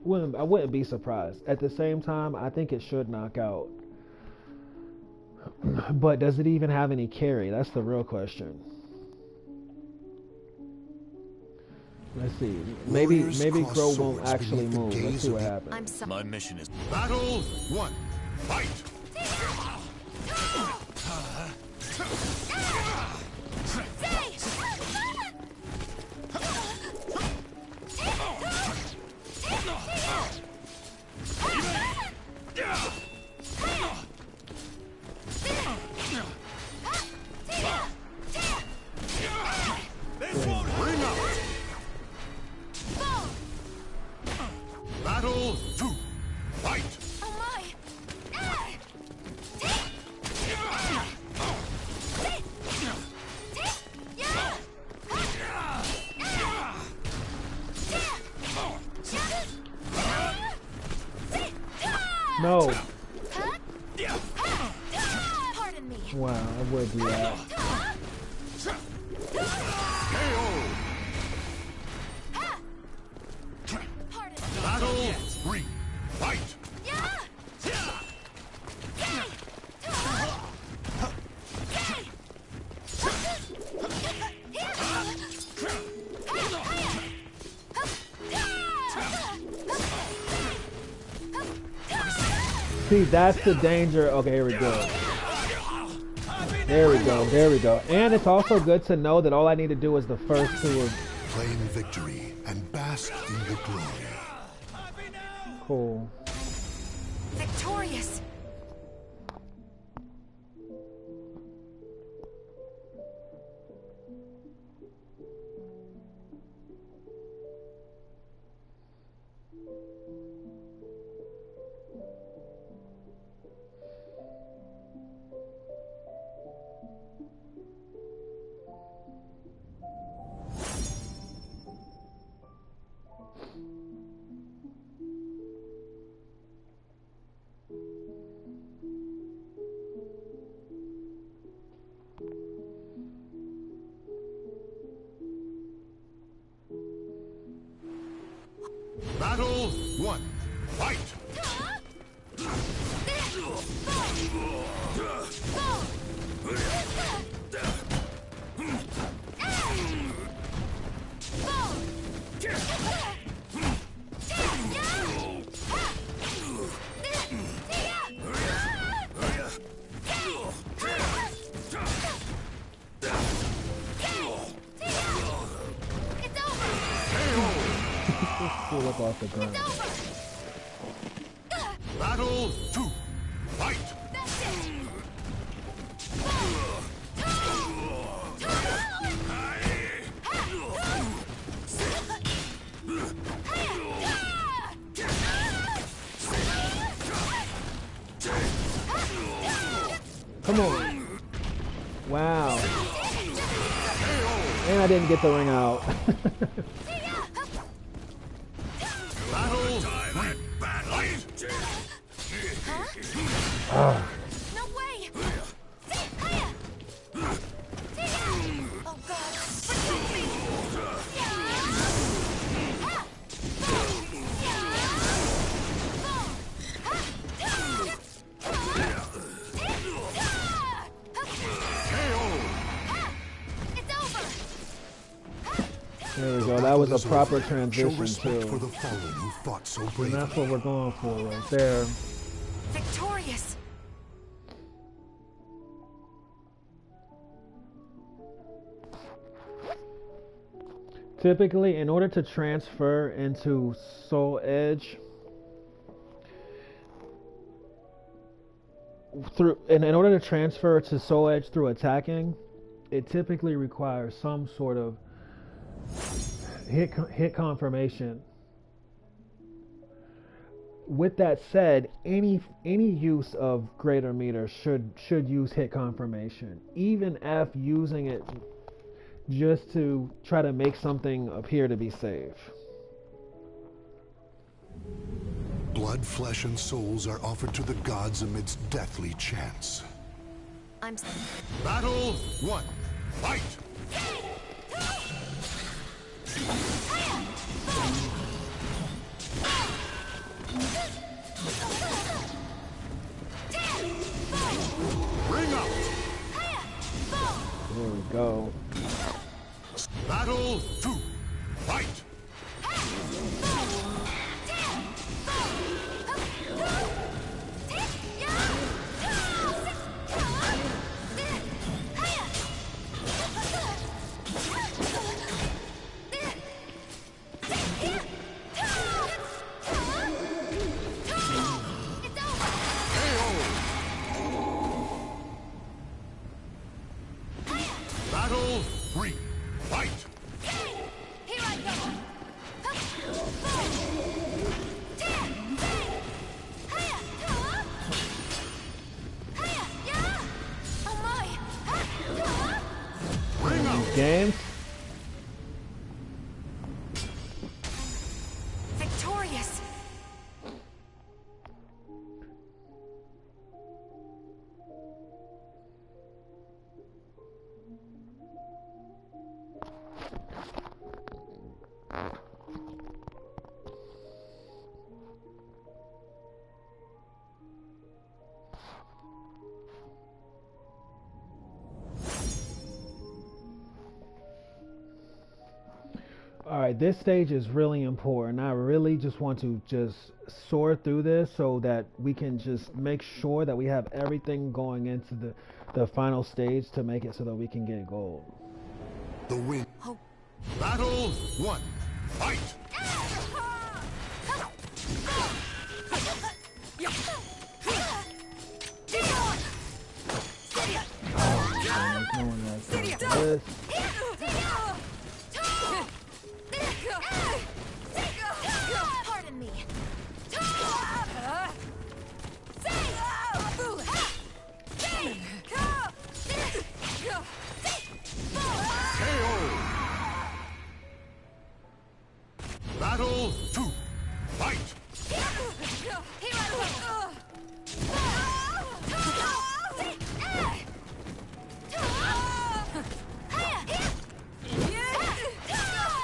wouldn't be surprised. At the same time, I think it should knock out. But does it even have any carry? That's the real question. Let's see. Maybe Warriors cross Crow won't swords actually beneath the move. Let's gaze see of what the- happens. I'm sorry. My mission is Battle 1. Fight! No. Pardon me. Wow, I would do that. Pardon me. Battle 3. Fight! See, that's the danger. Okay, here we go. There we go. There we go. And it's also good to know that all I need to do is the first two. Claim victory and bask in the glory. Cool. Victorious. Battle 1. Fight! Pull up off the ground. Battle 2. Fight! Come on. Wow. And I didn't get the ring out. Battle 3. Fight! No way. Oh God, protect me. It's over. There we go. That was a proper Show transition respect for too. the fallen who fought so And bravely. that's what we're going for right there. Victorious. Typically, in order to transfer into Soul Edge, in order to transfer to Soul Edge through attacking, it typically requires some sort of hit confirmation. With that said, any use of greater meter should use hit confirmation, even if using it just to try to make something appear to be safe. Blood, flesh, and souls are offered to the gods amidst deathly chants. I'm Battle 1. Fight! Ring out! There we go. Battle 2. Fight! Battle 3. Fight! Here I go. Oh my! Ring out! Games. Victorious. All right, this stage is really important. I really just want to just sort through this so that we can just make sure that we have everything going into the final stage to make it so that we can get gold. The win. Oh. Battle 1. Fight! No one likes this. Pardon me. Battle 2. Fight!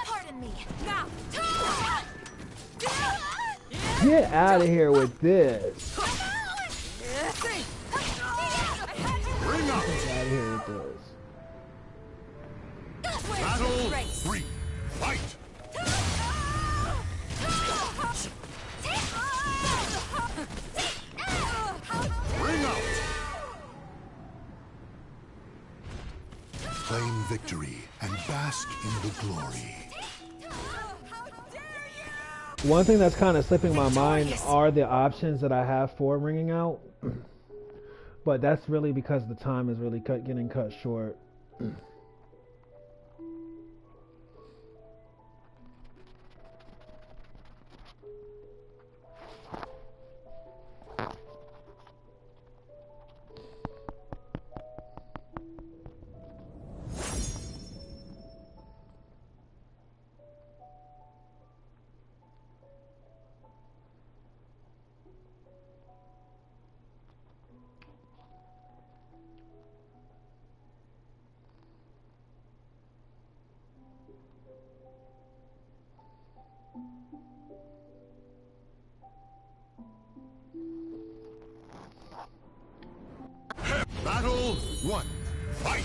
Pardon me. Now. Get out of here with this. Ring out! Get out of here with this. Battle 3. Fight! Ring out! Claim victory and bask in the glory. One thing that's kind of slipping my mind are the options that I have for ringing out. But that's really because the time is really getting cut short. Battle 1. Fight!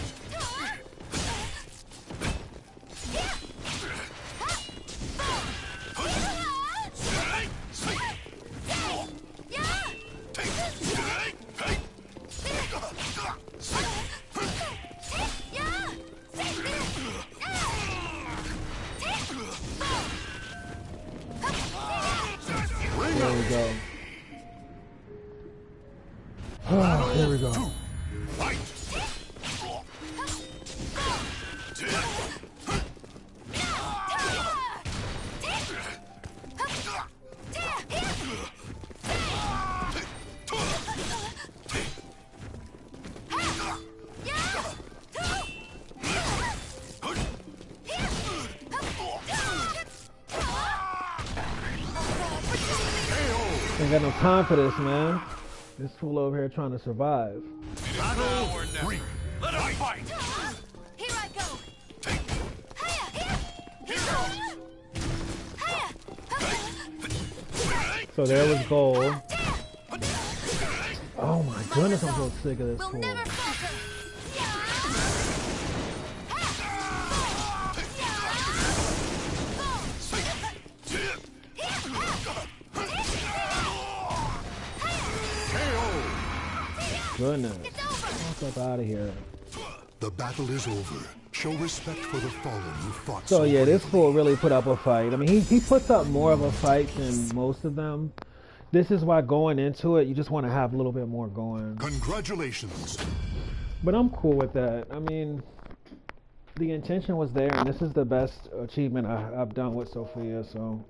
There we go. Oh, here we go. Fight! Ain't got no time for this, man. This fool over here trying to survive. Battle 3. Let us fight! Here I go. So there was gold. Oh my goodness, I'm so sick of this We'll fool. never falter. Goodness. What's up out of here? The battle is over. Show respect for the fallen who fought So yeah, this bravely. fool really put up a fight. I mean, he puts up more of a fight than most of them. This is why going into it, you just want to have a little bit more going. Congratulations. But I'm cool with that. I mean, the intention was there, and this is the best achievement I've done with Sophia, so.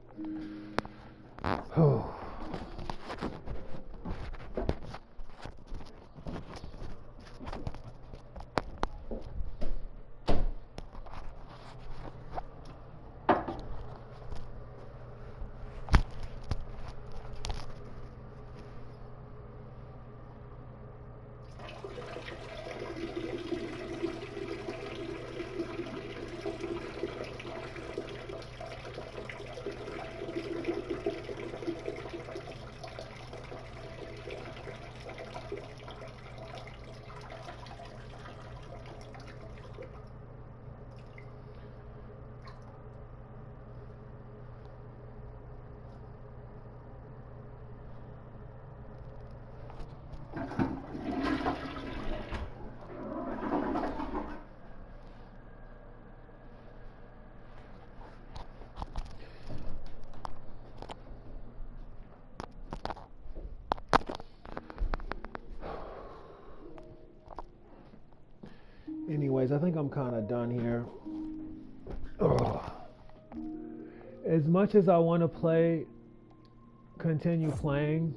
anyways, I think I'm kind of done here. Ugh. As much as I want to continue playing,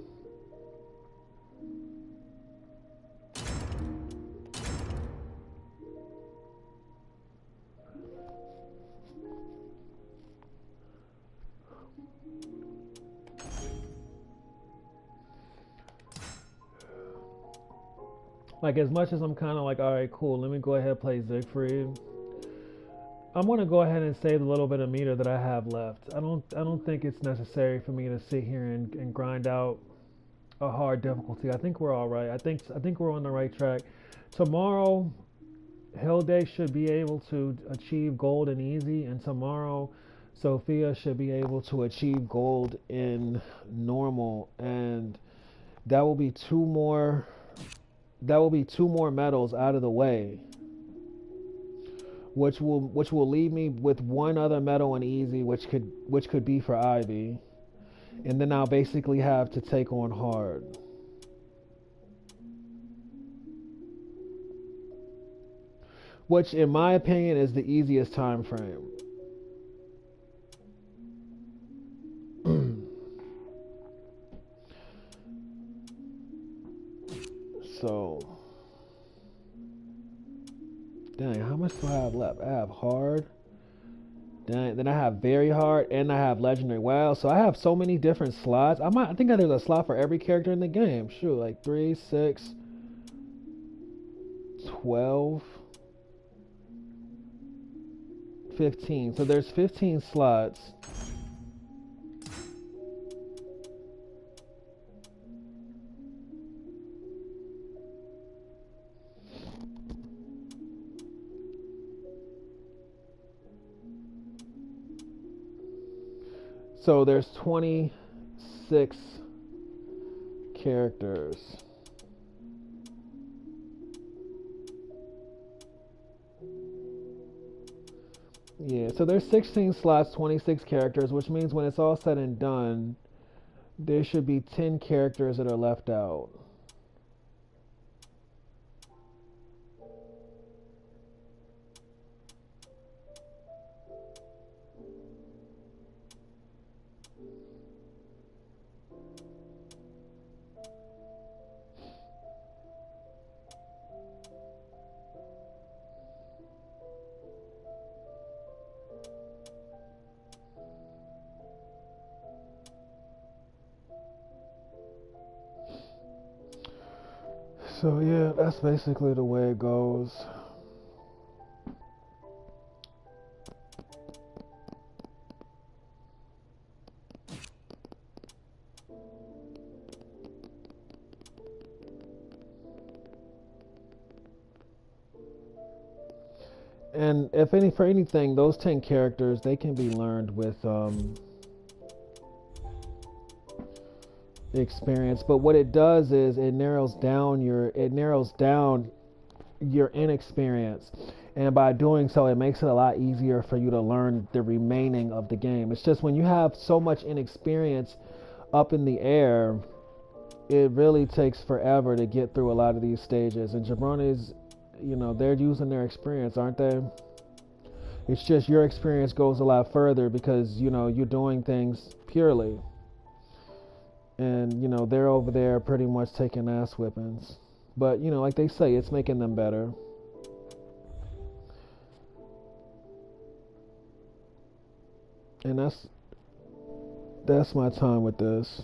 like as much as I'm kind of like, all right, cool, let me go ahead and play Siegfried. I'm gonna go ahead and save the little bit of meter that I have left. I don't think it's necessary for me to sit here and grind out a hard difficulty. I think we're all right. I think we're on the right track. Tomorrow, Hilde should be able to achieve gold in easy, and tomorrow, Sophia should be able to achieve gold in normal, and that will be two more medals out of the way, which will leave me with one other medal in easy, which could be for Ivy, and then I'll basically have to take on hard. Which, in my opinion, is the easiest time frame. So, dang, how much do I have left? I have hard. Then I have very hard, and I have legendary. Wow, so I have so many different slots. I think there's a slot for every character in the game. Shoot, like 3, 6, 12, 15. So there's 15 slots. So there's 26 characters. Yeah, so there's 16 slots, 26 characters, which means when it's all said and done, there should be 10 characters that are left out. So yeah, that's basically the way it goes. And for anything, those 10 characters, they can be learned with experience. But what it does is it narrows down your inexperience, and by doing so, it makes it a lot easier for you to learn the remaining of the game. It's just when you have so much inexperience up in the air, it really takes forever to get through a lot of these stages. And jabronis, they're using their experience, aren't they? It's just your experience goes a lot further because, you're doing things purely. And, they're over there pretty much taking ass whippings. But, like they say, it's making them better. And that's my time with this.